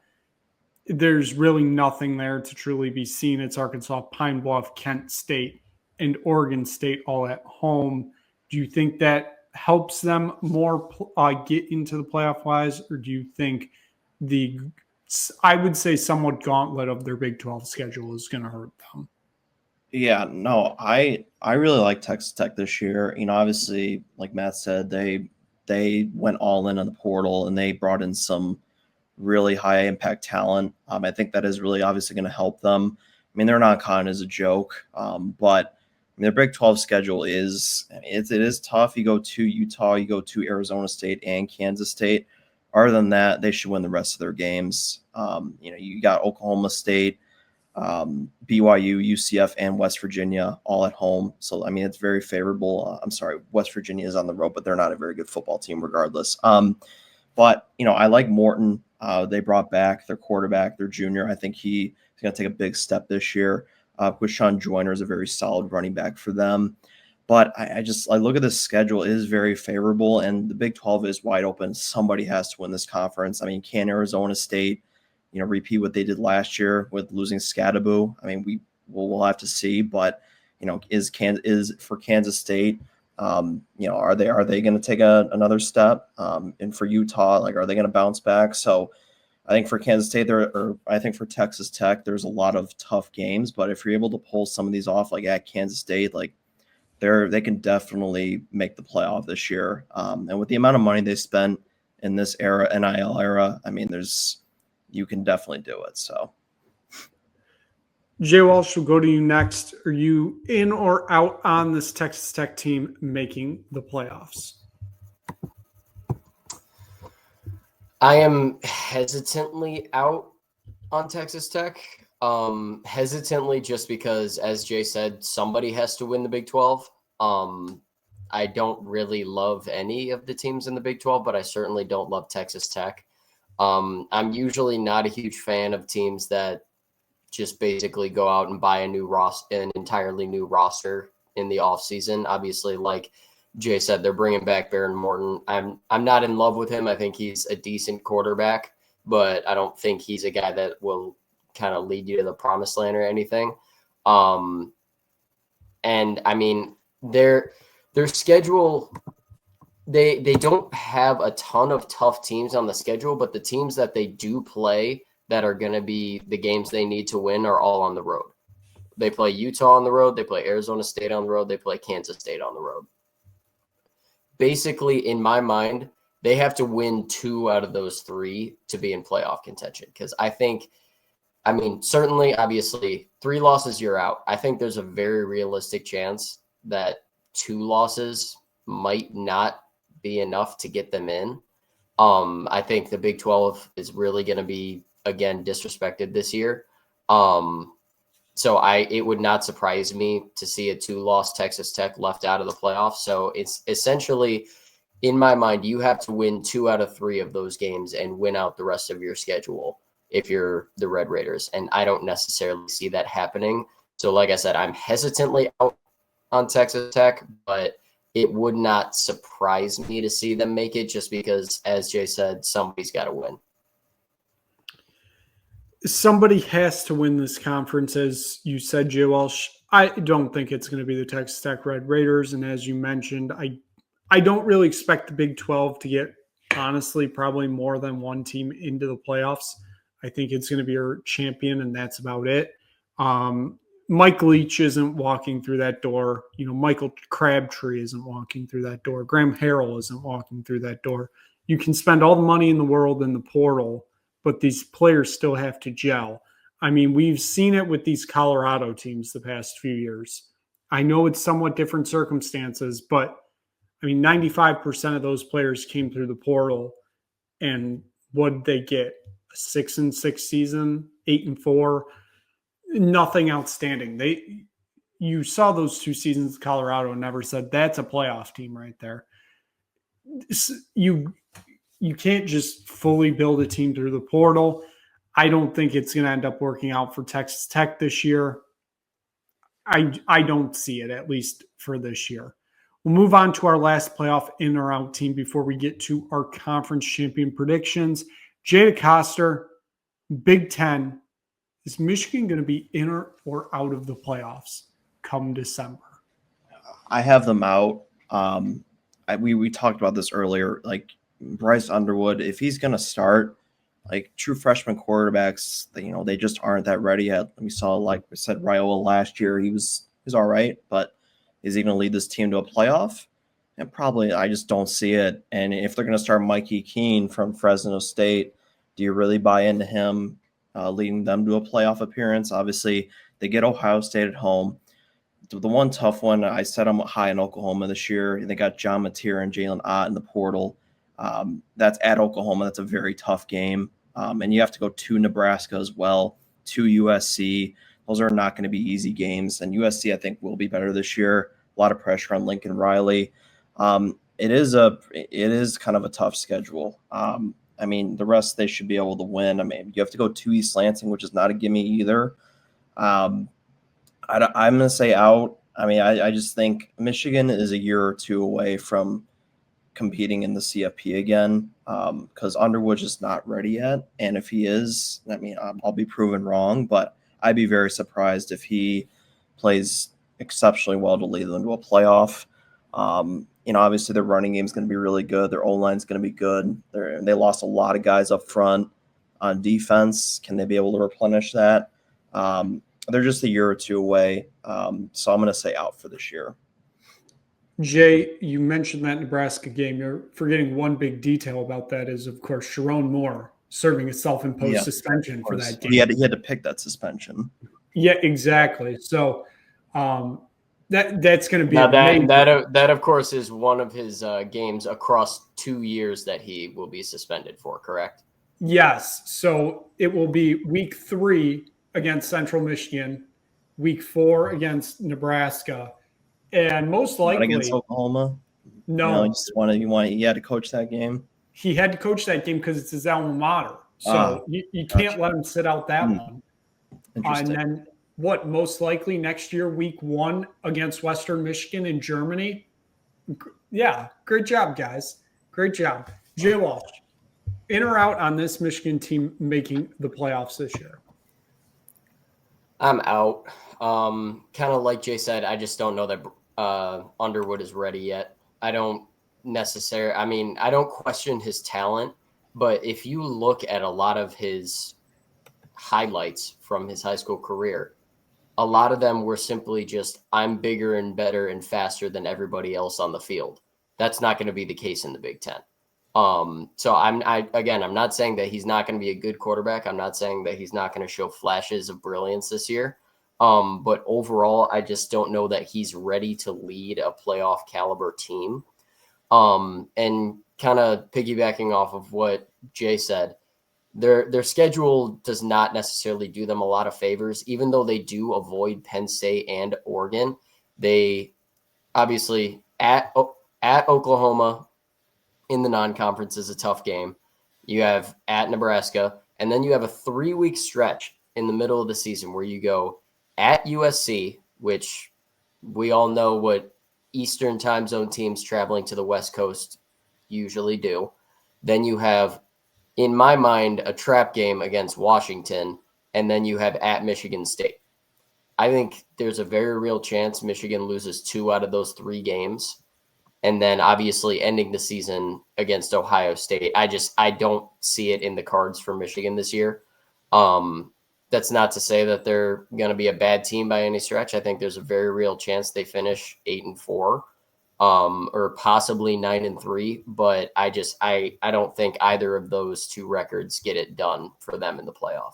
there's really nothing there to truly be seen. It's Arkansas, Pine Bluff, Kent State, and Oregon State all at home. Do you think that helps them more get into the playoff wise, or do you think I would say somewhat gauntlet of their Big 12 schedule is going to hurt them? Yeah, no, I really like Texas Tech this year. Obviously, like Matt said, they went all in on the portal and they brought in some really high impact talent. I think that is really obviously going to help them. I mean, their non-con is a joke, but their Big 12 schedule is it is tough. You go to Utah, you go to Arizona State and Kansas State. Other than that, they should win the rest of their games. You got Oklahoma State, BYU, UCF, and West Virginia all at home. So, I mean, it's very favorable. I'm sorry, West Virginia is on the road, but they're not a very good football team regardless. But, I like Morton. They brought back their quarterback, their junior. I think he's going to take a big step this year. Quishon Joyner is a very solid running back for them. But I look at this schedule. It is very favorable, and the Big 12 is wide open. Somebody has to win this conference. I mean, can Arizona State, repeat what they did last year with losing Scadaboo? I mean, we'll have to see. But, is for Kansas State, are they going to take another step? And for Utah, are they going to bounce back? So I think for Kansas State I think for Texas Tech, there's a lot of tough games, but if you're able to pull some of these off, like at Kansas State, they can definitely make the playoff this year. And with the amount of money they spent in this era, NIL era, I mean, you can definitely do it. So Jay Walsh, will go to you next. Are you in or out on this Texas Tech team making the playoffs? I am hesitantly out on Texas Tech. Hesitantly just because, as Jay said, somebody has to win the Big 12. I don't really love any of the teams in the Big 12, but I certainly don't love Texas Tech. I'm usually not a huge fan of teams that just basically go out and buy an entirely new roster in the offseason. Obviously, like Jay said, they're bringing back Baron Morton. I'm not in love with him. I think he's a decent quarterback, but I don't think he's a guy that will kind of lead you to the promised land or anything. And I mean, their schedule, they don't have a ton of tough teams on the schedule, but the teams that they do play that are going to be the games they need to win are all on the road. They play Utah on the road. They play Arizona State on the road. They play Kansas State on the road. Basically, in my mind, they have to win 2 out of those 3 to be in playoff contention. Because certainly, obviously, 3 losses, you're out. I think there's a very realistic chance that 2 losses might not be enough to get them in. I think the Big 12 is really going to be, again, disrespected this year. So it would not surprise me to see a 2-loss Texas Tech left out of the playoffs. So it's essentially, in my mind, you have to win 2 out of 3 of those games and win out the rest of your schedule if you're the Red Raiders. And I don't necessarily see that happening. So like I said, I'm hesitantly out on Texas Tech, but it would not surprise me to see them make it just because, as Jay said, somebody's got to win. Somebody has to win this conference, as you said, Jay Walsh. I don't think it's going to be the Texas Tech Red Raiders. And as you mentioned, I don't really expect the Big 12 to get, honestly, probably more than one team into the playoffs. I think it's going to be our champion, and that's about it. Mike Leach isn't walking through that door. Michael Crabtree isn't walking through that door. Graham Harrell isn't walking through that door. You can spend all the money in the world in the portal, but these players still have to gel. We've seen it with these Colorado teams the past few years. I know it's somewhat different circumstances, but 95% of those players came through the portal, and what did they get? A 6-6 season, 8-4, nothing outstanding. You saw those 2 seasons of Colorado and never said that's a playoff team right there. You can't just fully build a team through the portal. I don't think it's going to end up working out for Texas Tech this year. I don't see it, at least for this year. We'll move on to our last playoff in or out team before we get to our conference champion predictions. Jay DeCoster, Big Ten. Is Michigan going to be in or out of the playoffs come December? I have them out. We talked about this earlier. Like Bryce Underwood, if he's going to start, like true freshman quarterbacks, they just aren't that ready yet. We saw, like we said, Raiola last year. He was all right, but is he going to lead this team to a playoff? And probably, I just don't see it. And if they're going to start Mikey Keene from Fresno State, do you really buy into him leading them to a playoff appearance? Obviously, they get Ohio State at home. The one tough one, I said I'm high in Oklahoma this year. They got John Mateer and Jalen Ott in the portal. That's at Oklahoma. That's a very tough game. And you have to go to Nebraska as well, to USC. Those are not going to be easy games. And USC, I think, will be better this year. A lot of pressure on Lincoln Riley. It is kind of a tough schedule. The rest they should be able to win. You have to go to East Lansing, which is not a gimme either. I'm going to say out. I just think Michigan is a year or 2 away from competing in the CFP again because Underwood's just not ready yet. And if he is, I'll be proven wrong, but I'd be very surprised if he plays exceptionally well to lead them to a playoff. Obviously their running game is going to be really good. Their O-line is going to be good. They lost a lot of guys up front on defense. Can they be able to replenish that? They're just a year or 2 away. So I'm going to say out for this year. Jay, you mentioned that Nebraska game. You're forgetting one big detail about that is, of course, Sharon Moore serving a self-imposed suspension for that game. He had to pick that suspension. Yeah, exactly. So that's going to be that of course is one of his games across 2 years that he will be suspended for, correct? Yes. So it will be week 3 against Central Michigan, week 4 against Nebraska, and most likely not against Oklahoma. No, you had to coach that game. He had to coach that game because it's his alma mater. So you can't let him sit out that one. Interesting. And then most likely next year, week 1 against Western Michigan in Germany. Yeah, great job, guys. Great job. Jay Walsh, in or out on this Michigan team making the playoffs this year? I'm out. Kind of like Jay said, I just don't know that Underwood is ready yet. I don't question his talent, but if you look at a lot of his highlights from his high school career, a lot of them were simply just, I'm bigger and better and faster than everybody else on the field. That's not going to be the case in the Big Ten. So I'm not saying that he's not going to be a good quarterback. I'm not saying that he's not going to show flashes of brilliance this year. But overall, I just don't know that he's ready to lead a playoff caliber team. And kind of piggybacking off of what Jay said, their schedule does not necessarily do them a lot of favors, even though they do avoid Penn State and Oregon. They obviously at Oklahoma in the non-conference is a tough game. You have at Nebraska, and then you have a 3-week stretch in the middle of the season where you go at USC, which we all know what Eastern time zone teams traveling to the West Coast usually do. Then you have, in my mind, a trap game against Washington, and then you have at Michigan State. I think there's a very real chance Michigan loses 2 out of those 3 games, and then obviously ending the season against Ohio State. I don't see it in the cards for Michigan this year. That's not to say that they're going to be a bad team by any stretch. I think there's a very real chance they finish 8-4, or possibly 9-3. But I don't think either of those 2 records get it done for them in the playoff.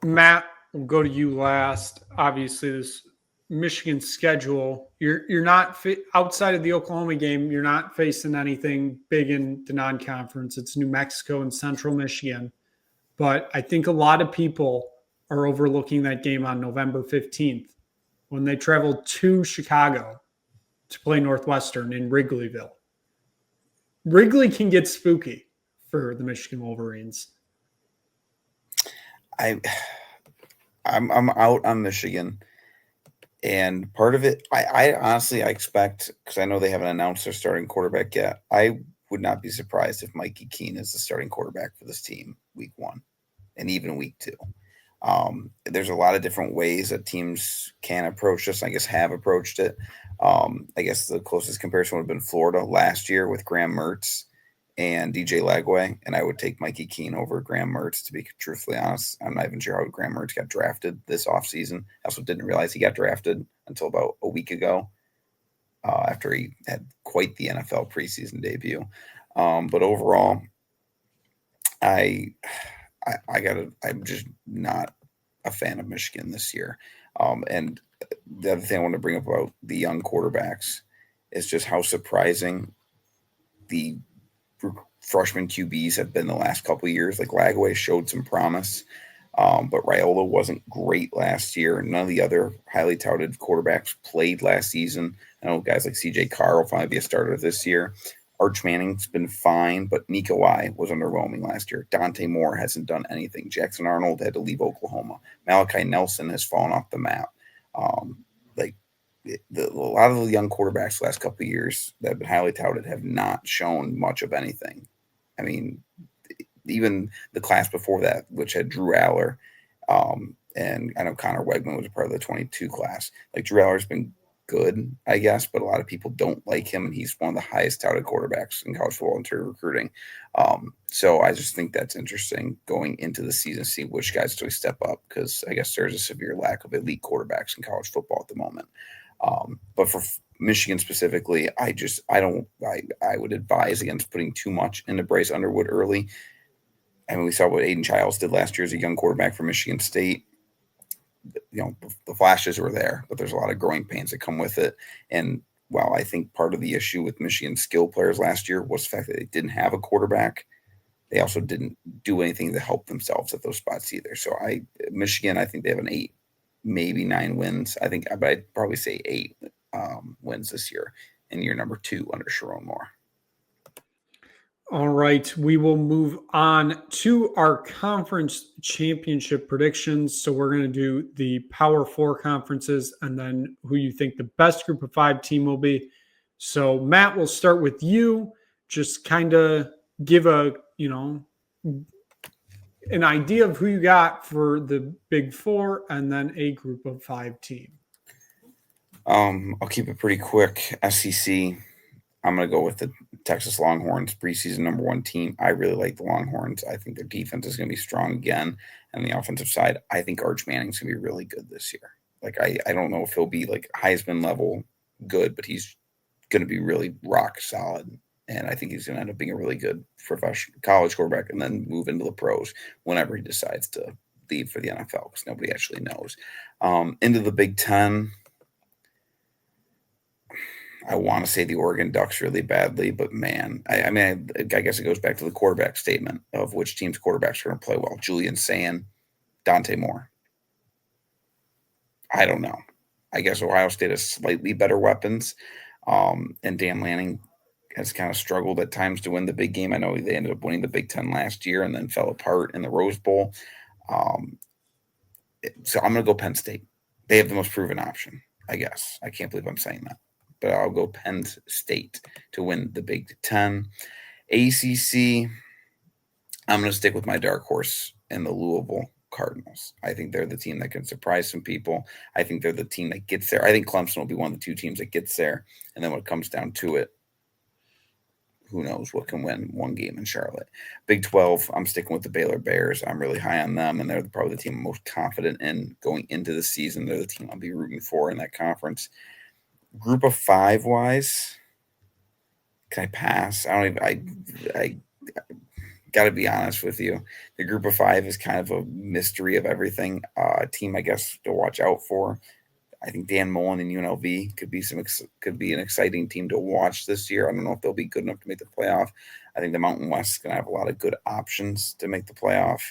Matt, we'll go to you last. Obviously, this Michigan schedule, you're not outside of the Oklahoma game. You're not facing anything big in the non-conference. It's New Mexico and Central Michigan. But I think a lot of people are overlooking that game on November 15th when they travel to Chicago to play Northwestern in Wrigleyville. Wrigley can get spooky for the Michigan Wolverines. I'm out on Michigan, and part of it, I honestly expect, because I know they haven't announced their starting quarterback yet. I would not be surprised if Mikey Keene is the starting quarterback for this team week 1 and even week 2. There's a lot of different ways that teams can approach this. I guess have approached it. I guess the closest comparison would have been Florida last year with Graham Mertz and DJ Lagway, and I would take Mikey Keene over Graham Mertz, to be truthfully honest. I'm not even sure how Graham Mertz got drafted this offseason. I also didn't realize he got drafted until about a week ago, after he had quite the NFL preseason debut. But overall, I'm just not a fan of Michigan this year. And the other thing I want to bring up about the young quarterbacks is just how surprising the freshman QBs have been the last couple of years. Like Lagway showed some promise, but Raiola wasn't great last year. And none of the other highly touted quarterbacks played last season. I know guys like CJ Carr will finally be a starter this year. Arch Manning's been fine, but Nico was underwhelming last year. Dante Moore hasn't done anything. Jackson Arnold had to leave Oklahoma. Malachi Nelson has fallen off the map. A lot of the young quarterbacks the last couple of years that have been highly touted have not shown much of anything. I mean, even the class before that, which had Drew Aller, and I know Connor Wegman was a part of the 22 class. Like Drew Aller's been good, I guess, but a lot of people don't like him, and he's one of the highest touted quarterbacks in college football in terms of recruiting. So I just think that's interesting going into the season, see which guys do step up, because I guess there's a severe lack of elite quarterbacks in college football at the moment. But for Michigan specifically, I would advise against putting too much into Bryce Underwood early. I mean, we saw what Aiden Childs did last year as a young quarterback for Michigan State. You know, the flashes were there, but there's a lot of growing pains that come with it. And while I think part of the issue with Michigan's skill players last year was the fact that they didn't have a quarterback, they also didn't do anything to help themselves at those spots either. So Michigan, I think they have an 8, maybe 9 wins. But I'd probably say 8 wins this year in year number 2 under Sharon Moore. All right, we will move on to our conference championship predictions. So we're going to do the Power 4 conferences and then who you think the best group of 5 team will be. So Matt, we'll start with you. Just kind of give an idea of who you got for the Big 4 and then a group of 5 team. I'll keep it pretty quick. SEC, I'm going to go with the Texas Longhorns, preseason number 1 team. I really like the Longhorns. I think their defense is going to be strong again. And the offensive side, I think Arch Manning's going to be really good this year. Like, I don't know if he'll be like Heisman level good, but he's going to be really rock solid. And I think he's going to end up being a really good professional college quarterback and then move into the pros whenever he decides to leave for the NFL, because nobody actually knows. Into the Big Ten, I want to say the Oregon Ducks really badly, but man, I guess it goes back to the quarterback statement of which team's quarterbacks are going to play well. Julian Sayin, Dante Moore. I don't know. I guess Ohio State has slightly better weapons, and Dan Lanning has kind of struggled at times to win the big game. I know they ended up winning the Big Ten last year and then fell apart in the Rose Bowl. So I'm going to go Penn State. They have the most proven option, I guess. I can't believe I'm saying that. But I'll go Penn State to win the Big Ten. ACC, I'm going to stick with my dark horse in the Louisville Cardinals. I think they're the team that can surprise some people. I think they're the team that gets there. I think Clemson will be one of the 2 teams that gets there. And then when it comes down to it, who knows what can win one game in Charlotte. Big 12, I'm sticking with the Baylor Bears. I'm really high on them, and they're probably the team I'm most confident in going into the season. They're the team I'll be rooting for in that conference. Group of 5 wise, can I pass? I got to be honest with you. The group of 5 is kind of a mystery of everything. A team, I guess, to watch out for. I think Dan Mullen and UNLV could be an exciting team to watch this year. I don't know if they'll be good enough to make the playoff. I think the Mountain West is going to have a lot of good options to make the playoff.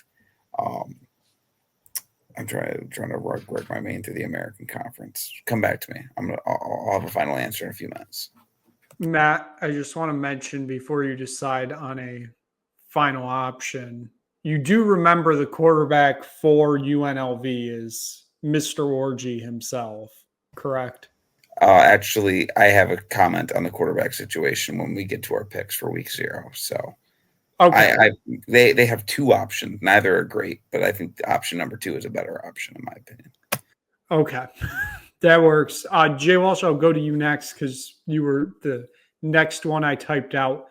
I'm trying to work my way through the American Conference. Come back to me. I'll have a final answer in a few minutes. Matt, I just want to mention before you decide on a final option, you do remember the quarterback for UNLV is Mr. Orgy himself, correct? Actually, I have a comment on the quarterback situation when we get to our picks for week 0. So, okay, they have 2 options. Neither are great, but I think option number 2 is a better option in my opinion. Okay, that works. Jay Walsh, I'll go to you next because you were the next one I typed out.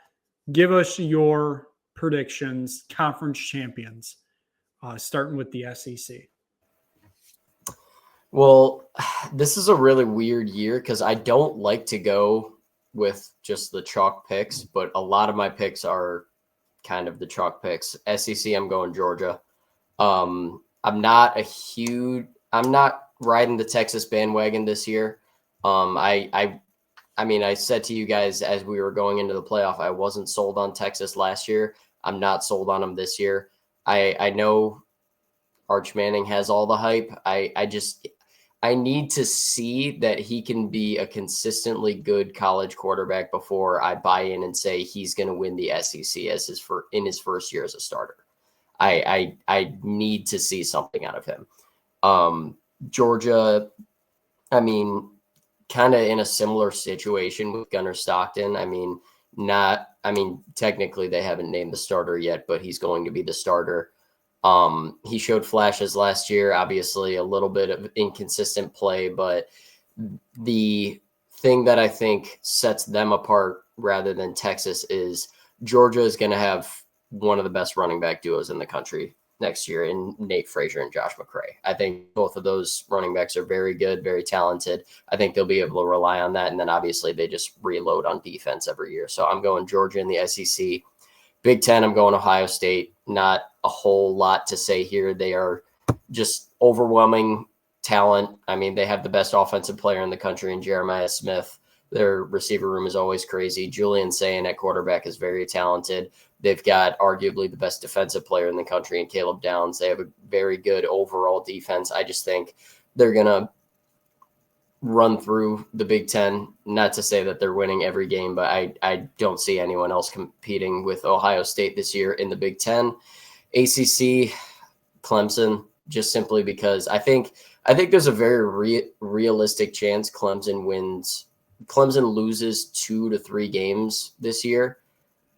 Give us your predictions, conference champions, starting with the SEC. Well, this is a really weird year because I don't like to go with just the chalk picks, but a lot of my picks are kind of the chalk picks. SEC, I'm going Georgia. I'm not riding the Texas bandwagon this year. I said to you guys as we were going into the playoff, I wasn't sold on Texas last year. I'm not sold on them this year. I know Arch Manning has all the hype. I need to see that he can be a consistently good college quarterback before I buy in and say he's going to win the SEC in his first year as a starter. I need to see something out of him. Georgia, kind of in a similar situation with Gunnar Stockton. Technically they haven't named the starter yet, but he's going to be the starter. He showed flashes last year, obviously a little bit of inconsistent play, but the thing that I think sets them apart rather than Texas is Georgia is going to have one of the best running back duos in the country next year in Nate Frazier and Josh McCray. I think both of those running backs are very good, very talented. I think they'll be able to rely on that. And then obviously they just reload on defense every year. So I'm going Georgia in the SEC. Big Ten, I'm going Ohio State. Not a whole lot to say here. They are just overwhelming talent. They have the best offensive player in the country in Jeremiah Smith. Their receiver room is always crazy. Julian Sayin at quarterback is very talented. They've got arguably the best defensive player in the country in Caleb Downs. They have a very good overall defense. I just think they're going to run through the Big Ten. Not to say that they're winning every game, but I don't see anyone else competing with Ohio State this year in the Big Ten. ACC, Clemson, just simply because I think there's a very realistic chance Clemson loses 2 to 3 games this year,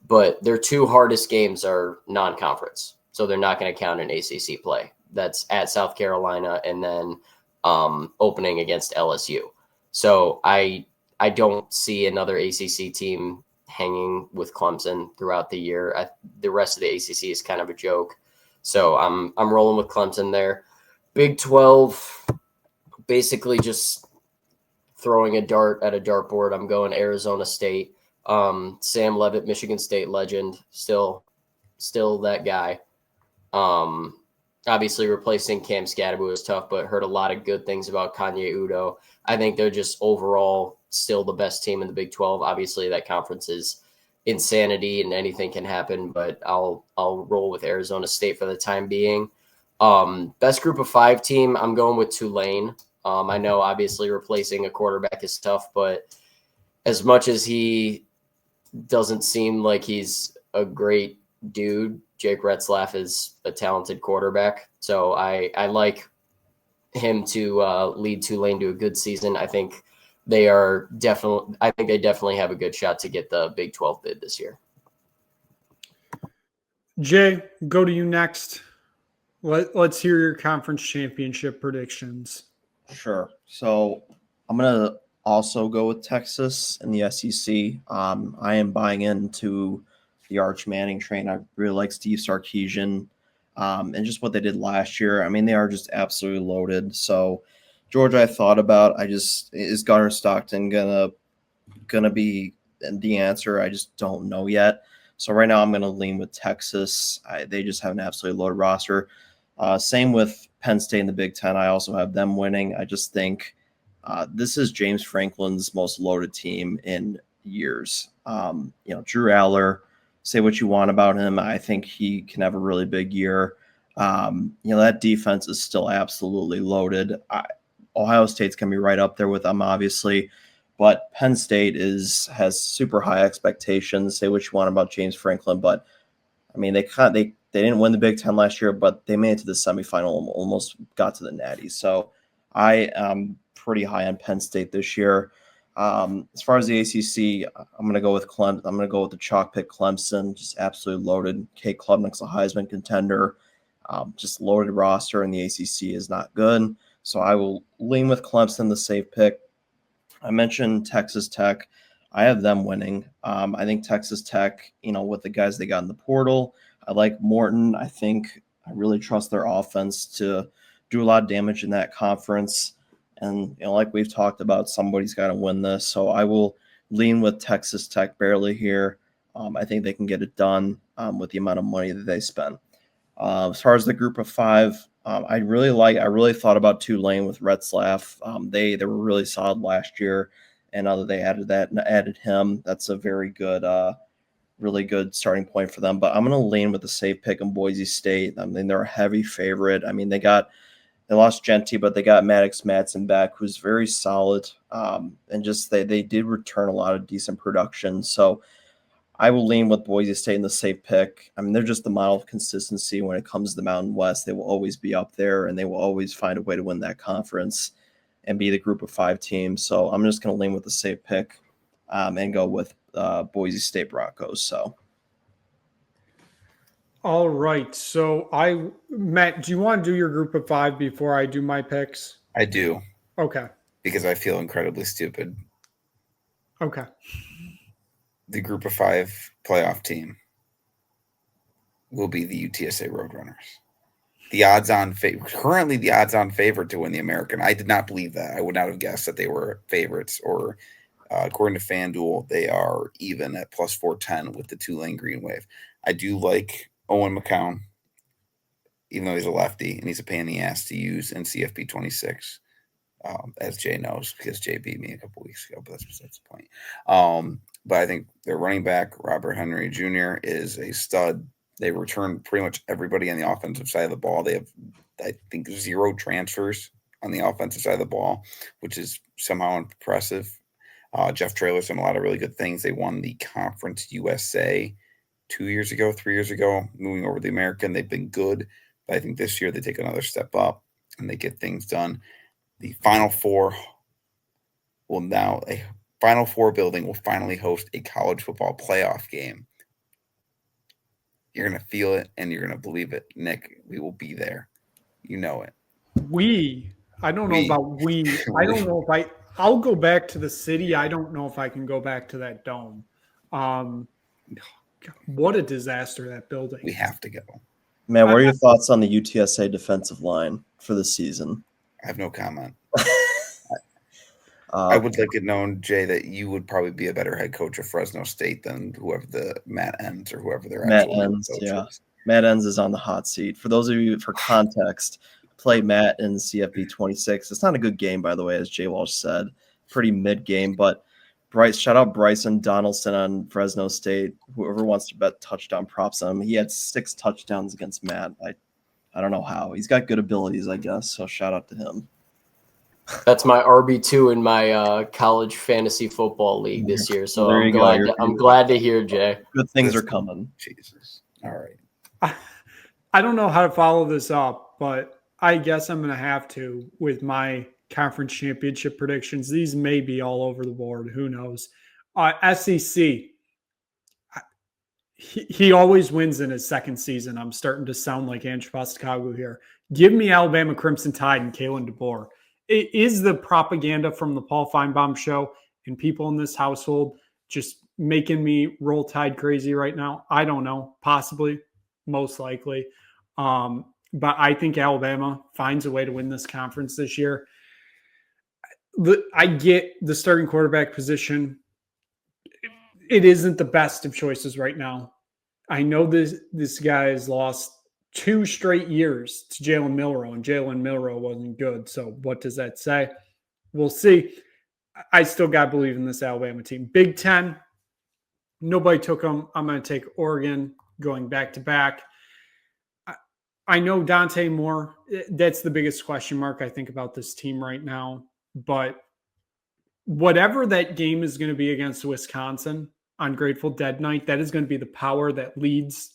but their 2 hardest games are non-conference, so they're not going to count an ACC play. That's at South Carolina and then opening against LSU. So I don't see another ACC team hanging with Clemson throughout the year. The rest of the ACC is kind of a joke. So I'm rolling with Clemson there. Big 12, basically just throwing a dart at a dartboard. I'm going Arizona State. Sam Leavitt, Michigan State legend, still that guy. Obviously replacing Cam Scadaboo is tough, but heard a lot of good things about Kanye Udo. I think they're just overall still the best team in the Big 12. Obviously that conference is insanity and anything can happen, but I'll roll with Arizona State for the time being. Best group of 5 team, I'm going with Tulane. I know obviously replacing a quarterback is tough, but as much as he doesn't seem like he's a great dude, Jake Retzlaff is a talented quarterback. So I like him to lead Tulane to a good season. I think they definitely have a good shot to get the Big 12 bid this year. Jay, go to you next. Let's hear your conference championship predictions. Sure. So I'm going to also go with Texas and the SEC. I am buying into the Arch Manning train. I really like Steve Sarkisian and just what they did last year. I mean, they are just absolutely loaded. So Georgia, I thought about. Is Gunnar Stockton gonna be the answer? I just don't know yet. So right now I'm gonna lean with Texas. They just have an absolutely loaded roster. Same with Penn State in the Big Ten. I also have them winning. I just think this is James Franklin's most loaded team in years. Drew Aller, say what you want about him. I think he can have a really big year. That defense is still absolutely loaded. Ohio State's going to be right up there with them, obviously. But Penn State has super high expectations. Say what you want about James Franklin, but I mean, they didn't win the Big Ten last year, but they made it to the semifinal, almost got to the Natty. So I am pretty high on Penn State this year. As far as the ACC, I'm going to go with Clemson. I'm going to go with the chalk pick Clemson, just absolutely loaded. Kate Klubnik's a Heisman contender, just loaded roster, and the ACC is not good. So I will lean with Clemson, the safe pick. I mentioned Texas Tech. I have them winning. I think Texas Tech, with the guys they got in the portal, I like Morton. I really trust their offense to do a lot of damage in that conference. And, like we've talked about, somebody's got to win this. So I will lean with Texas Tech barely here. I think they can get it done with the amount of money that they spend. As far as the group of 5, I really thought about Tulane with Retzlaff. They were really solid last year. And now that they added him, that's a very good, really good starting point for them. But I'm going to lean with the safe pick in Boise State. I mean, they're a heavy favorite. I mean, they lost Genty, but they got Maddox Madsen back, who's very solid. And just they did return a lot of decent production. So I will lean with Boise State in the safe pick. I mean, they're just the model of consistency when it comes to the Mountain West. They will always be up there, and they will always find a way to win that conference and be the group of 5 teams. So I'm just going to lean with the safe pick and go with Boise State Broncos. So. All right. So Matt, do you want to do your group of 5 before I do my picks? I do. Okay. Because I feel incredibly stupid. Okay. The group of 5 playoff team will be the UTSA Roadrunners. Currently the odds-on favorite to win the American. I did not believe that. I would not have guessed that they were favorites. Or according to FanDuel, they are even at plus 410 with the Tulane Green Wave. I do like Owen McCown, even though he's a lefty and he's a pain in the ass to use in CFP 26, as Jay knows, because Jay beat me a couple weeks ago, but that's the point. But I think their running back, Robert Henry Jr., is a stud. They return pretty much everybody on the offensive side of the ball. They have, I think, 0 transfers on the offensive side of the ball, which is somehow impressive. Jeff Traylor's done a lot of really good things. They won the Conference USA 3 years ago, moving over the American. They've been good, but I think this year they take another step up and they get things done. The Final Four building will finally host a college football playoff game. You're going to feel it and you're going to believe it. Nick, we will be there. You know it. I don't know about I don't know if I'll go back to the city. I don't know if I can go back to that dome. What a disaster, that building. We have to go. Man, what are your thoughts on the UTSA defensive line for the season? I have no comment. I would like it known, Jay, that you would probably be a better head coach of Fresno State than whoever the Matt Enns or whoever their actual head coach is. Matt Enns is on the hot seat. For those of you, for context, play Matt in CFB 26. It's not a good game, by the way, as Jay Walsh said. Pretty mid game, but shout out Bryson Donaldson on Fresno State. Whoever wants to bet touchdown props on him. He had 6 touchdowns against Matt. I don't know how. He's got good abilities, I guess. So shout out to him. That's my RB2 in my college fantasy football league this year. So I'm glad to hear, Jay. Good things are coming. Jesus. All right. I don't know how to follow this up, but I guess I'm going to have to with my conference championship predictions. These may be all over the board. Who knows? SEC. He always wins in his second season. I'm starting to sound like Andrew Postacoglu here. Give me Alabama Crimson Tide and Kalen DeBoer. It is the propaganda from the Paul Feinbaum show and people in this household just making me roll Tide crazy right now. I don't know. Possibly. Most likely. But I think Alabama finds a way to win this conference this year. I get the starting quarterback position. It isn't the best of choices right now. I know this guy has lost 2 straight years to Jalen Milroe, and Jalen Milroe wasn't good. So what does that say? We'll see. I still got to believe in this Alabama team. Big Ten, nobody took them. I'm going to take Oregon going back to back. I know Dante Moore. That's the biggest question mark I think about this team right now. But whatever that game is going to be against Wisconsin on Grateful Dead night, that is going to be the power that leads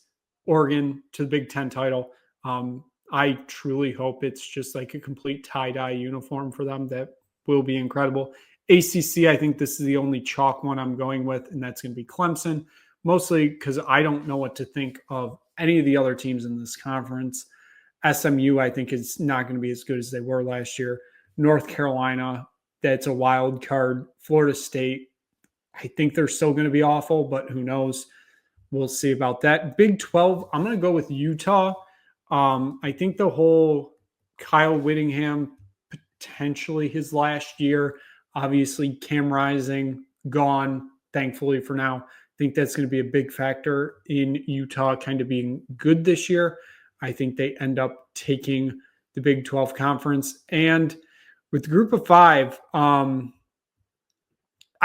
Oregon to the Big Ten title. I truly hope it's just like a complete tie-dye uniform for them. That will be incredible. ACC, I think this is the only chalk one I'm going with, and that's going to be Clemson, mostly because I don't know what to think of any of the other teams in this conference. SMU, I think, is not going to be as good as they were last year. North Carolina, that's a wild card. Florida State, I think they're still going to be awful, but who knows? We'll see about that. Big 12, I'm going to go with Utah. I think the whole Kyle Whittingham, potentially his last year, obviously Cam Rising gone, thankfully for now. I think that's going to be a big factor in Utah kind of being good this year. I think they end up taking the Big 12 conference. And with the group of 5, I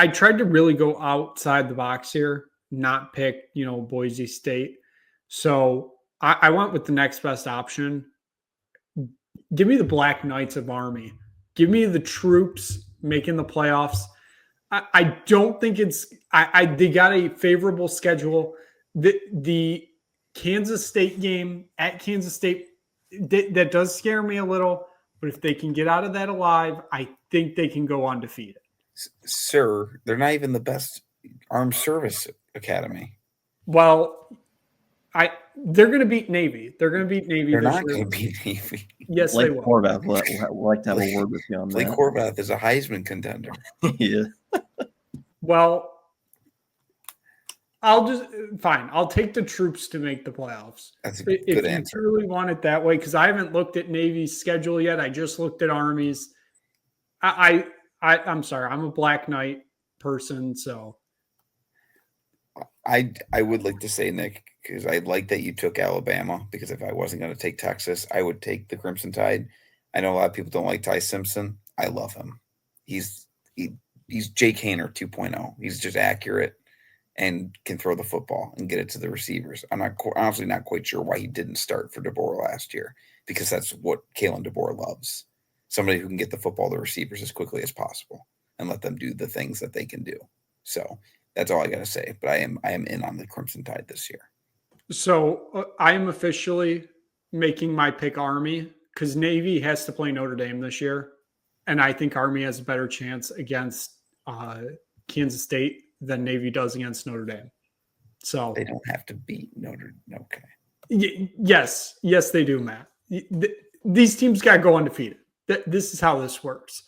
tried to really go outside the box here, not pick, Boise State. So I went with the next best option. Give me the Black Knights of Army. Give me the troops making the playoffs. I don't think it's they got a favorable schedule. The Kansas State game at Kansas State, that does scare me a little. But if they can get out of that alive, I think they can go undefeated. Sir, they're not even the best armed service academy. Well, they're going to beat Navy. They're going to beat Navy. They're not going to beat Navy. Yes, Blake they will. Horvath would like to have a word with you on Blake that. Horvath is a Heisman contender. Yeah. Well, I'll take the troops to make the playoffs. That's a good if answer. you really want it that way, because I haven't looked at Navy's schedule yet. I just looked at Army's. I'm sorry. I'm a Black Knight person, so. I would like to say, Nick, because I like that you took Alabama, because if I wasn't going to take Texas, I would take the Crimson Tide. I know a lot of people don't like Ty Simpson. I love him. He's Jake Haener 2.0. He's just accurate and can throw the football and get it to the receivers. I'm honestly not quite sure why he didn't start for DeBoer last year, because that's what Kalen DeBoer loves. Somebody who can get the football to receivers as quickly as possible and let them do the things that they can do. So that's all I got to say. But I am in on the Crimson Tide this year. So I am officially making my pick Army, because Navy has to play Notre Dame this year. And I think Army has a better chance against Kansas State than Navy does against Notre Dame. So they don't have to beat Notre Dame. Okay. Yes, they do, Matt. These teams got to go undefeated. This is how this works.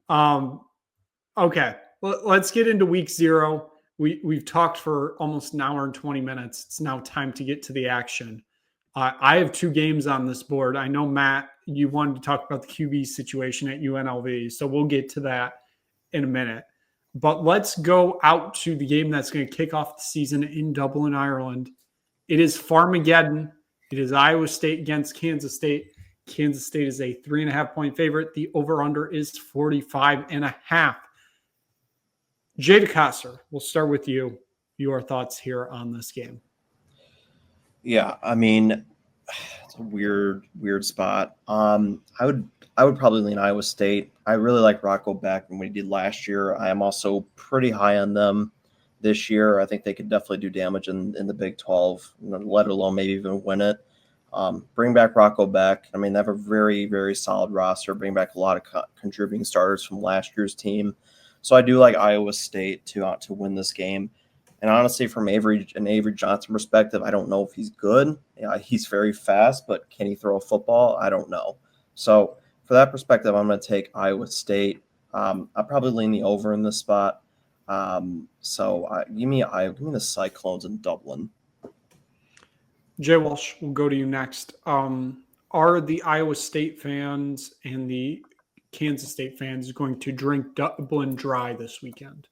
Okay, let's get into week 0. we've talked for almost an hour and 20 minutes. It's now time to get to the action. I have two games on this board. I know, Matt, you wanted to talk about the QB situation at UNLV, so we'll get to that in a minute. But let's go out to the game that's going to kick off the season in Dublin, Ireland. It is Farmageddon. It is Iowa State against Kansas State. Kansas State is a 3.5-point favorite. The over-under is 45.5. Jay DeCosser, we'll start with you. Your thoughts here on this game. Yeah, I mean, it's a weird spot. I would probably lean Iowa State. I really like Rocco Beck and what he did last year. I am also pretty high on them this year. I think they could definitely do damage in the Big 12, let alone maybe even win it. Bring back Rocco Beck. I mean, they have a very, very solid roster. Bring back a lot of contributing starters from last year's team. So I do like Iowa State to win this game. And honestly, from Avery Johnson perspective, I don't know if he's good. He's very fast, but can he throw a football? I don't know. So for that perspective, I'm going to take Iowa State. I'll probably lean the over in this spot. So give me the Cyclones in Dublin. Jay Walsh, we'll go to you next. Are the Iowa State fans and the Kansas State fans going to drink Dublin dry this weekend?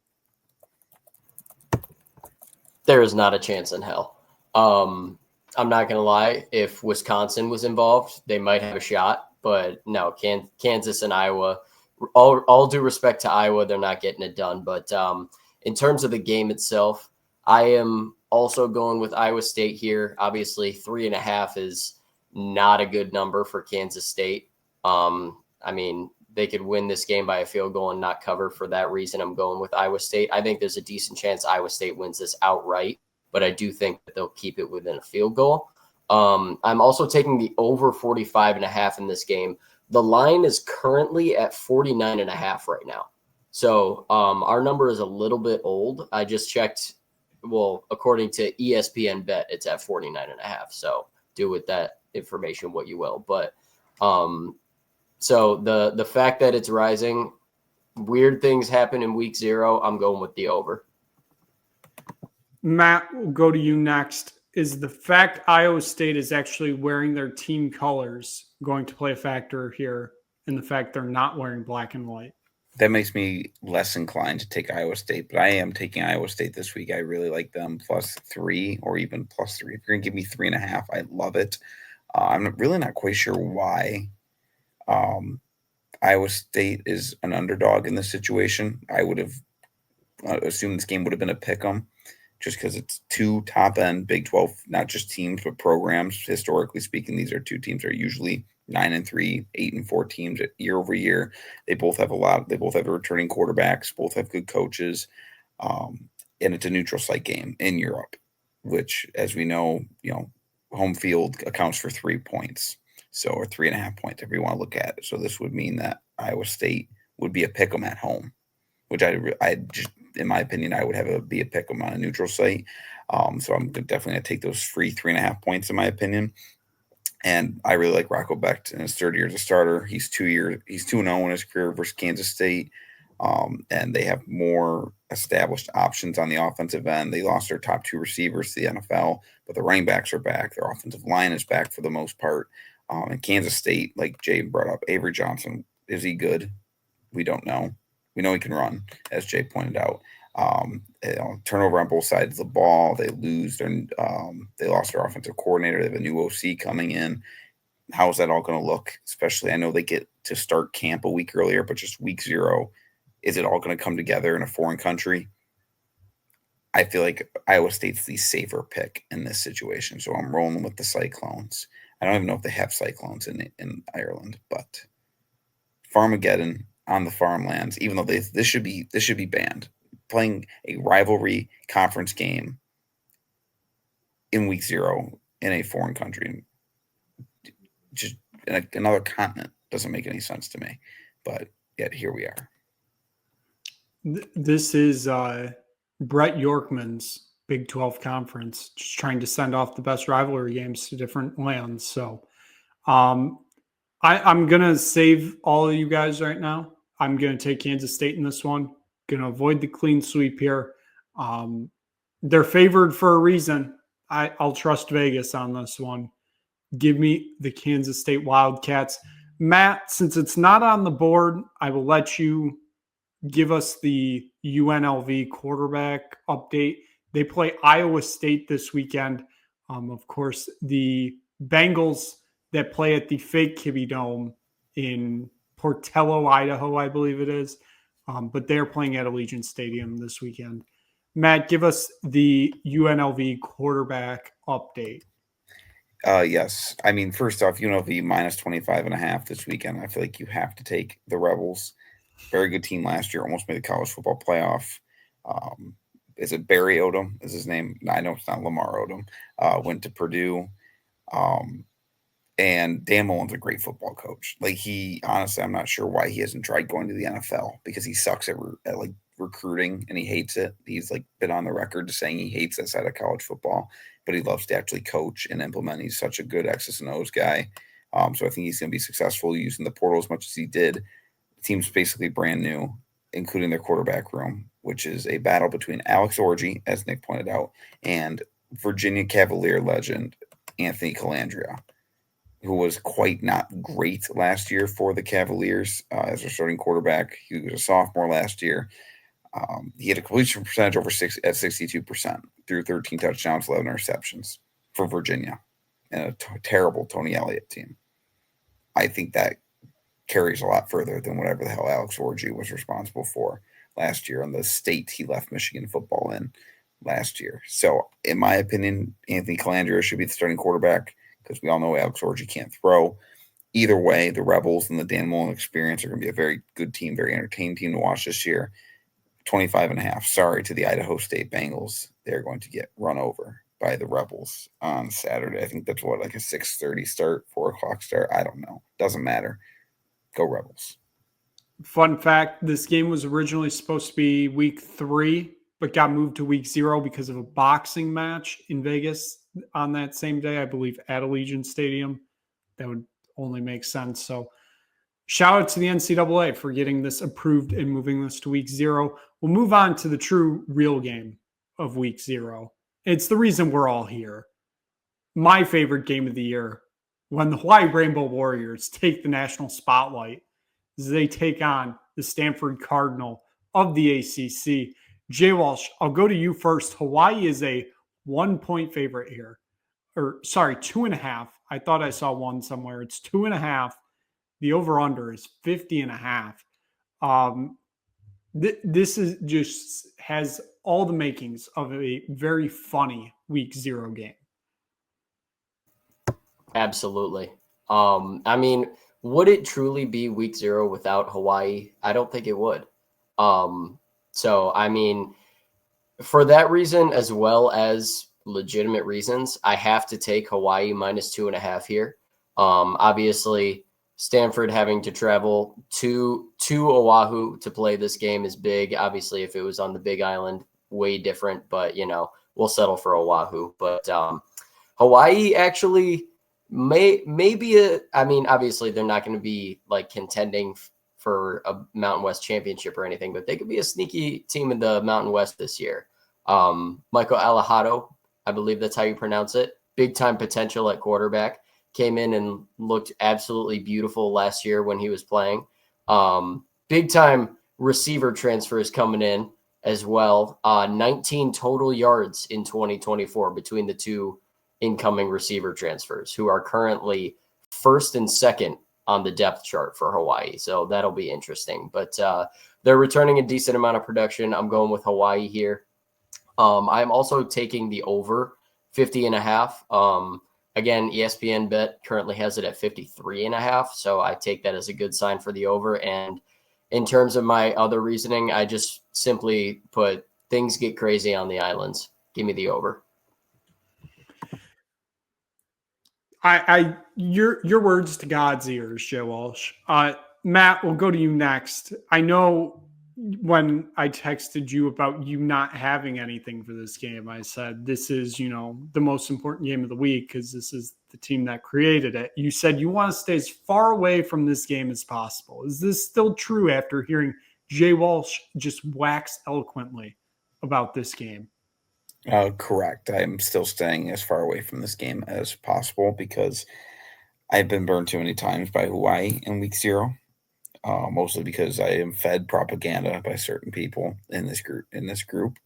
There is not a chance in hell. I'm not going to lie. If Wisconsin was involved, they might have a shot. But no, Kansas and Iowa, all due respect to Iowa, they're not getting it done. But in terms of the game itself, I am also going with Iowa State here. Obviously, 3.5 is not a good number for Kansas State. I mean, they could win this game by a field goal and not cover. For that reason, I'm going with Iowa State. I think there's a decent chance Iowa State wins this outright, but I do think that they'll keep it within a field goal. I'm also taking the over 45.5 in this game. The line is currently at 49.5 right now. So our number is a little bit old. I just checked. Well, according to ESPN Bet, it's at 49.5. So do with that information what you will. But so the fact that it's rising, weird things happen in week 0. I'm going with the over. Matt, we'll go to you next. Is the fact Iowa State is actually wearing their team colors going to play a factor here in the fact they're not wearing black and white? That makes me less inclined to take Iowa State, but I am taking Iowa State this week. I really like them +3 or even +3. If you're going to give me 3.5, I love it. I'm really not quite sure why Iowa State is an underdog in this situation. I would have assumed this game would have been a pick 'em just because it's two top-end Big 12, not just teams, but programs. Historically speaking, these are two teams that are usually 9-3, 8-4 teams year over year. They both have they both have returning quarterbacks, both have good coaches. And it's a neutral site game in Europe, which, as we know, home field accounts for 3 points. So, or 3.5 points, if you want to look at it. So this would mean that Iowa State would be a pick 'em at home, which I just, in my opinion, I would be a pick 'em on a neutral site. So I'm definitely going to take those free 3.5 points, in my opinion. And I really like Rocco Becht in his third year as a starter. He's 2-0 in his career versus Kansas State. And they have more established options on the offensive end. They lost their top 2 receivers to the NFL, but the running backs are back. Their offensive line is back for the most part. And Kansas State, like Jay brought up, Avery Johnson, is he good? We don't know. We know he can run, as Jay pointed out. Turnover on both sides of the ball. They lose. They lost their offensive coordinator. They have a new OC coming in. How is that all going to look? Especially, I know they get to start camp a week earlier, but just week 0, is it all going to come together in a foreign country? I feel like Iowa State's the safer pick in this situation, so I'm rolling with the Cyclones. I don't even know if they have Cyclones in Ireland, but Farmageddon on the farmlands, even though this should be banned. Playing a rivalry conference game in week 0 in a foreign country, just in another continent, doesn't make any sense to me. But yet here we are. This is Brett Yorkman's Big 12 conference, just trying to send off the best rivalry games to different lands. So I'm going to save all of you guys right now. I'm going to take Kansas State in this one. Going to avoid the clean sweep here. They're favored for a reason. I'll trust Vegas on this one. Give me the Kansas State Wildcats. Matt, since it's not on the board, I will let you give us the UNLV quarterback update. They play Iowa State this weekend. Of course, the Bengals that play at the fake Kibby Dome in Portello, Idaho, I believe it is. But they're playing at Allegiant Stadium this weekend. Matt, give us the UNLV quarterback update. Yes. I mean, first off, UNLV minus 25.5 this weekend. I feel like you have to take the Rebels. Very good team last year. Almost made the college football playoff. Is it Barry Odom? Is his name? No, I know it's not Lamar Odom. Went to Purdue. And Dan Mullen's a great football coach. Like, honestly, I'm not sure why he hasn't tried going to the NFL, because he sucks at like recruiting and he hates it. He's like been on the record saying he hates that side of college football, but he loves to actually coach and implement. He's such a good X's and O's guy. So I think he's going to be successful using the portal as much as he did. The team's basically brand new, including their quarterback room, which is a battle between Alex Orji, as Nick pointed out, and Virginia Cavalier legend Anthony Calandria, who was quite not great last year for the Cavaliers as their starting quarterback. He was a sophomore last year. He had a completion percentage at 62%, threw 13 touchdowns, 11 interceptions for Virginia, and a terrible Tony Elliott team. I think that carries a lot further than whatever the hell Alex Orji was responsible for last year on the state he left Michigan football in last year. So, in my opinion, Anthony Calandria should be the starting quarterback, because we all know Alex Orji can't throw. Either way, the Rebels and the Dan Mullen experience are going to be a very good team, very entertaining team to watch this year. 25.5. Sorry to the Idaho State Bengals. They're going to get run over by the Rebels on Saturday. I think that's like a 6:30 start, 4 o'clock start. I don't know. Doesn't matter. Go Rebels. Fun fact, this game was originally supposed to be week 3, but got moved to week 0 because of a boxing match in Vegas on that same day, I believe, at Allegiant Stadium. That would only make sense. So shout out to the NCAA for getting this approved and moving this to week 0. We'll move on to the true real game of week 0. It's the reason we're all here. My favorite game of the year, when the Hawaii Rainbow Warriors take the national spotlight, as they take on the Stanford Cardinal of the ACC. Jay Walsh, I'll go to you first. Hawaii is a 1-point favorite here. Or, sorry, 2.5. I thought I saw 1 somewhere. It's 2.5. The over-under is 50.5. This is just has all the makings of a very funny week 0 game. Absolutely. I mean, would it truly be week 0 without Hawaii? I don't think it would. So, I mean, for that reason, as well as legitimate reasons, I have to take Hawaii minus 2.5 here. Obviously, Stanford having to travel to Oahu to play this game is big. Obviously, if it was on the Big Island, way different, but, we'll settle for Oahu. But Hawaii actually maybe obviously they're not going to be like contending for a Mountain West championship or anything, but they could be a sneaky team in the Mountain West this year. Michael Alejado, I believe that's how you pronounce it. Big time potential at quarterback. Came in and looked absolutely beautiful last year when he was playing. Big time receiver transfers coming in as well. 19 total yards in 2024 between the two incoming receiver transfers, who are currently first and second on the depth chart for Hawaii. So that'll be interesting. But they're returning a decent amount of production. I'm going with Hawaii here. I'm also taking the over 50.5. Again, ESPN Bet currently has it at 53.5. So I take that as a good sign for the over. And in terms of my other reasoning, I just simply put things get crazy on the islands. Give me the over. Your words to God's ears, Joe Walsh. Matt, we'll go to you next. I know when I texted you about you not having anything for this game, I said this is, the most important game of the week because this is the team that created it. You said you want to stay as far away from this game as possible. Is this still true after hearing Jay Walsh just wax eloquently about this game. Correct. I'm still staying as far away from this game as possible because I've been burned too many times by Hawaii in week 0. Mostly because I am fed propaganda by certain people in this group.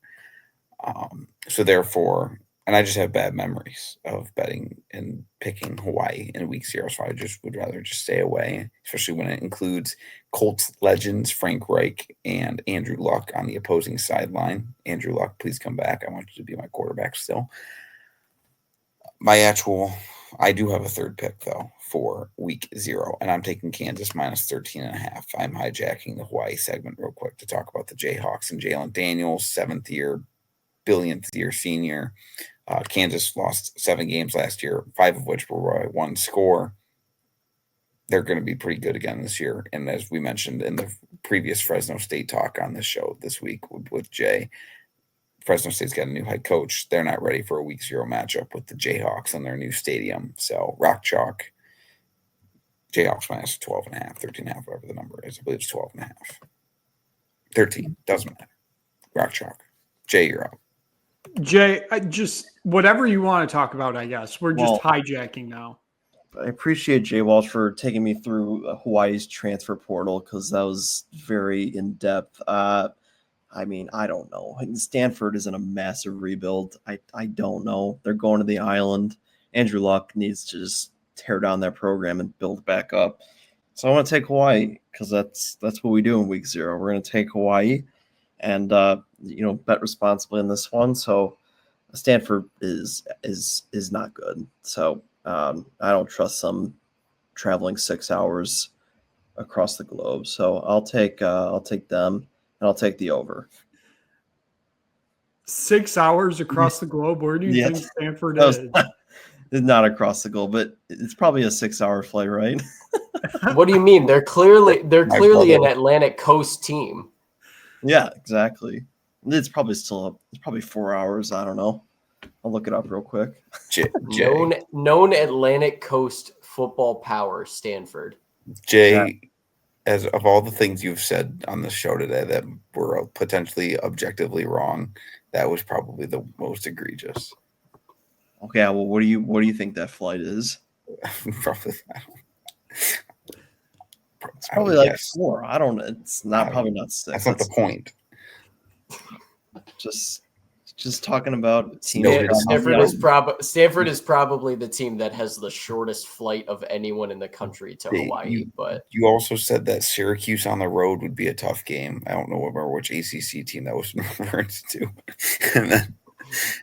So therefore, and I just have bad memories of betting and picking Hawaii in week 0. So I just would rather just stay away, especially when it includes Colts legends Frank Reich and Andrew Luck on the opposing sideline. Andrew Luck, please come back. I want you to be my quarterback still. I do have a third pick, though, for week 0, and I'm taking Kansas minus 13.5. I'm hijacking the Hawaii segment real quick to talk about the Jayhawks and Jalen Daniels, 7th year, billionth year senior. Kansas lost 7 games last year, 5 of which were by 1 score. They're going to be pretty good again this year. And as we mentioned in the previous Fresno State talk on this show this week with Jay, Fresno State's got a new head coach. They're not ready for a week 0 matchup with the Jayhawks in their new stadium. So rock chalk, Jayhawks minus 12.5, 13.5, whatever the number is. I believe it's 12.5. 13, doesn't matter. Rock chalk. Jay, you're up. Jay, just whatever you want to talk about, I guess. We're just hijacking now. I appreciate Jay Walsh for taking me through Hawaii's transfer portal because that was very in-depth. I mean, I don't know. Stanford is in a massive rebuild. I don't know. They're going to the island. Andrew Luck needs to just tear down that program and build back up. So I want to take Hawaii because that's what we do in week 0. We're going to take Hawaii and bet responsibly in this one. So Stanford is not good. So I don't trust them traveling 6 hours across the globe. So I'll take them. And I'll take the over. 6 hours across the globe. Where do you think Stanford is? It's not across the globe, but it's probably a 6-hour flight, right? What do you mean? They're clearly an Atlantic Coast team. Yeah, exactly. It's probably 4 hours. I don't know. I'll look it up real quick. Known Atlantic Coast football power, Stanford. Jay. Yeah. As of all the things you've said on the show today that were potentially objectively wrong, that was probably the most egregious. Okay, well, what do you think that flight is? Probably, it's probably like 4. I don't know. It's not probably not 6. That's not the point. Just talking about teams. Stanford is probably the team that has the shortest flight of anyone in the country to Hawaii. But you also said that Syracuse on the road would be a tough game. I don't know which ACC team that was referred to.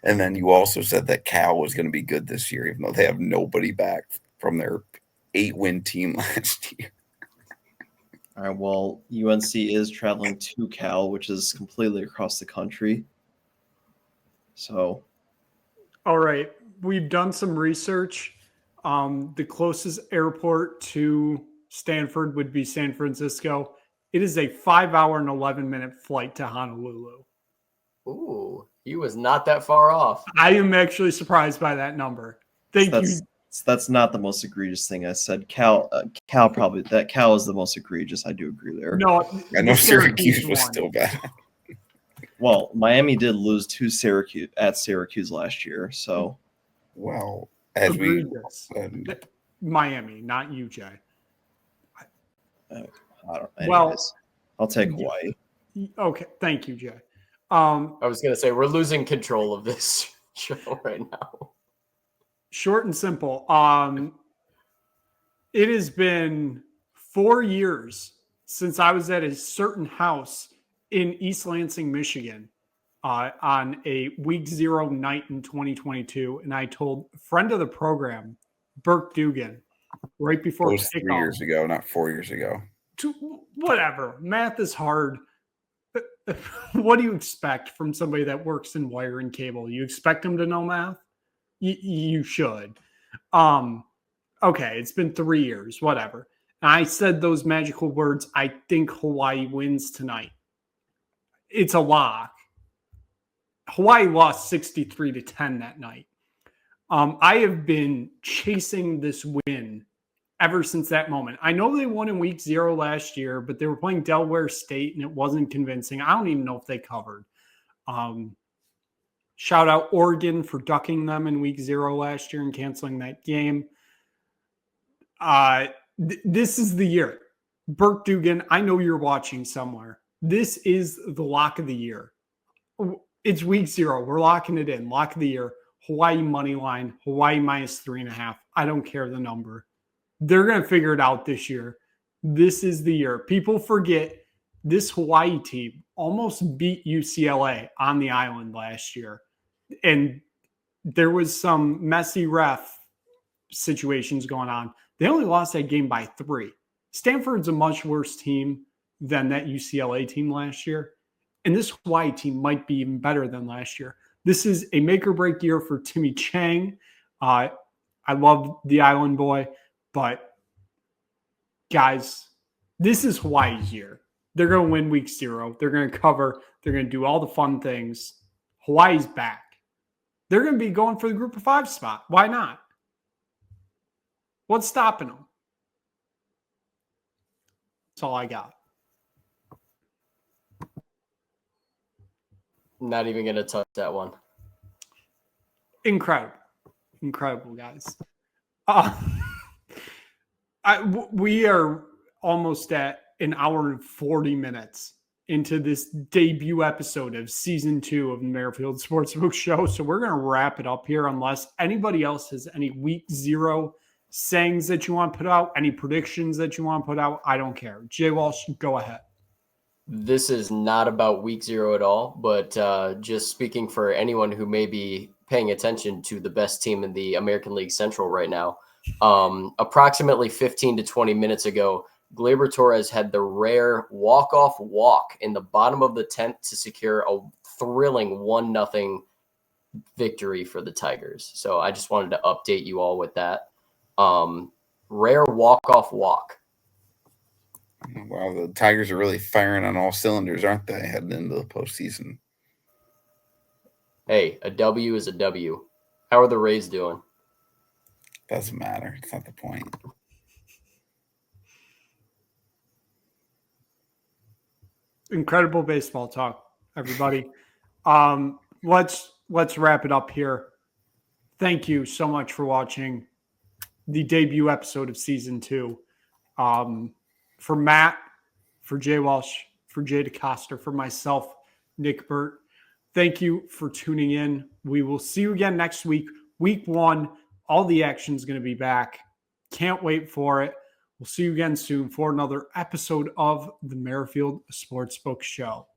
and then you also said that Cal was going to be good this year, even though they have nobody back from their 8-win team last year. All right. Well, UNC is traveling to Cal, which is completely across the country. So, all right, we've done some research. The closest airport to Stanford would be San Francisco. It is a 5-hour and 11-minute flight to Honolulu. Ooh, he was not that far off. I am actually surprised by that number. Thank you. That's not the most egregious thing I said. Cal probably that Cal is the most egregious. I do agree there. No, I know Syracuse was still bad. Well, Miami did lose to Syracuse last year, so. Well, Miami, not you, Jay. I don't know. Well, I'll take Hawaii. Okay, thank you, Jay. I was going to say we're losing control of this show right now. Short and simple. It has been 4 years since I was at a certain house in East Lansing, Michigan, on a week 0 night in 2022. And I told a friend of the program, Burke Dugan, right before it was kickoff. 3 years ago, not 4 years ago. Whatever. Math is hard. What do you expect from somebody that works in wire and cable? You expect them to know math? You should. Okay, it's been 3 years, whatever. And I said those magical words, I think Hawaii wins tonight. It's a lock. Hawaii lost 63-10 that night. I have been chasing this win ever since that moment. I know they won in week 0 last year, but they were playing Delaware State and it wasn't convincing. I don't even know if they covered. Shout out Oregon for ducking them in week 0 last year and canceling that game. This is the year. Burke Dugan, I know you're watching somewhere. This is the lock of the year. It's week 0. We're locking it in. Lock of the year. Hawaii money line. Hawaii minus 3.5. I don't care the number. They're going to figure it out this year. This is the year. People forget this Hawaii team almost beat UCLA on the island last year. And there was some messy ref situations going on. They only lost that game by 3. Stanford's a much worse team than that UCLA team last year. And this Hawaii team might be even better than last year. This is a make or break year for Timmy Chang. I love the island boy, but guys, this is Hawaii's year. They're going to win week 0. They're going to cover. They're going to do all the fun things. Hawaii's back. They're going to be going for the group of 5 spot. Why not? What's stopping them? That's all I got. Not even going to touch that one. Incredible. Incredible, guys. We are almost at an hour and 40 minutes into this debut episode of season 2 of the Merrifield Sportsbook Show. So we're going to wrap it up here unless anybody else has any week 0 sayings that you want to put out, any predictions that you want to put out. I don't care. Jay Walsh, go ahead. This is not about week 0 at all, but just speaking for anyone who may be paying attention to the best team in the American League Central right now. Approximately 15 to 20 minutes ago, Gleyber Torres had the rare walk-off walk in the bottom of the 10th to secure a thrilling 1-0 victory for the Tigers. So I just wanted to update you all with that. Rare walk-off walk. Wow, the Tigers are really firing on all cylinders, aren't they, heading into the postseason? Hey, a W is a W. How are the Rays doing? Doesn't matter. It's not the point. Incredible baseball talk, everybody. Let's wrap it up here. Thank you so much for watching the debut episode of season 2. For Matt, for Jay Walsh, for Jay DeCoster, for myself, Nick Burt, thank you for tuning in. We will see you again next week. Week 1, all the action is going to be back. Can't wait for it. We'll see you again soon for another episode of the Merrifield Sportsbook Show.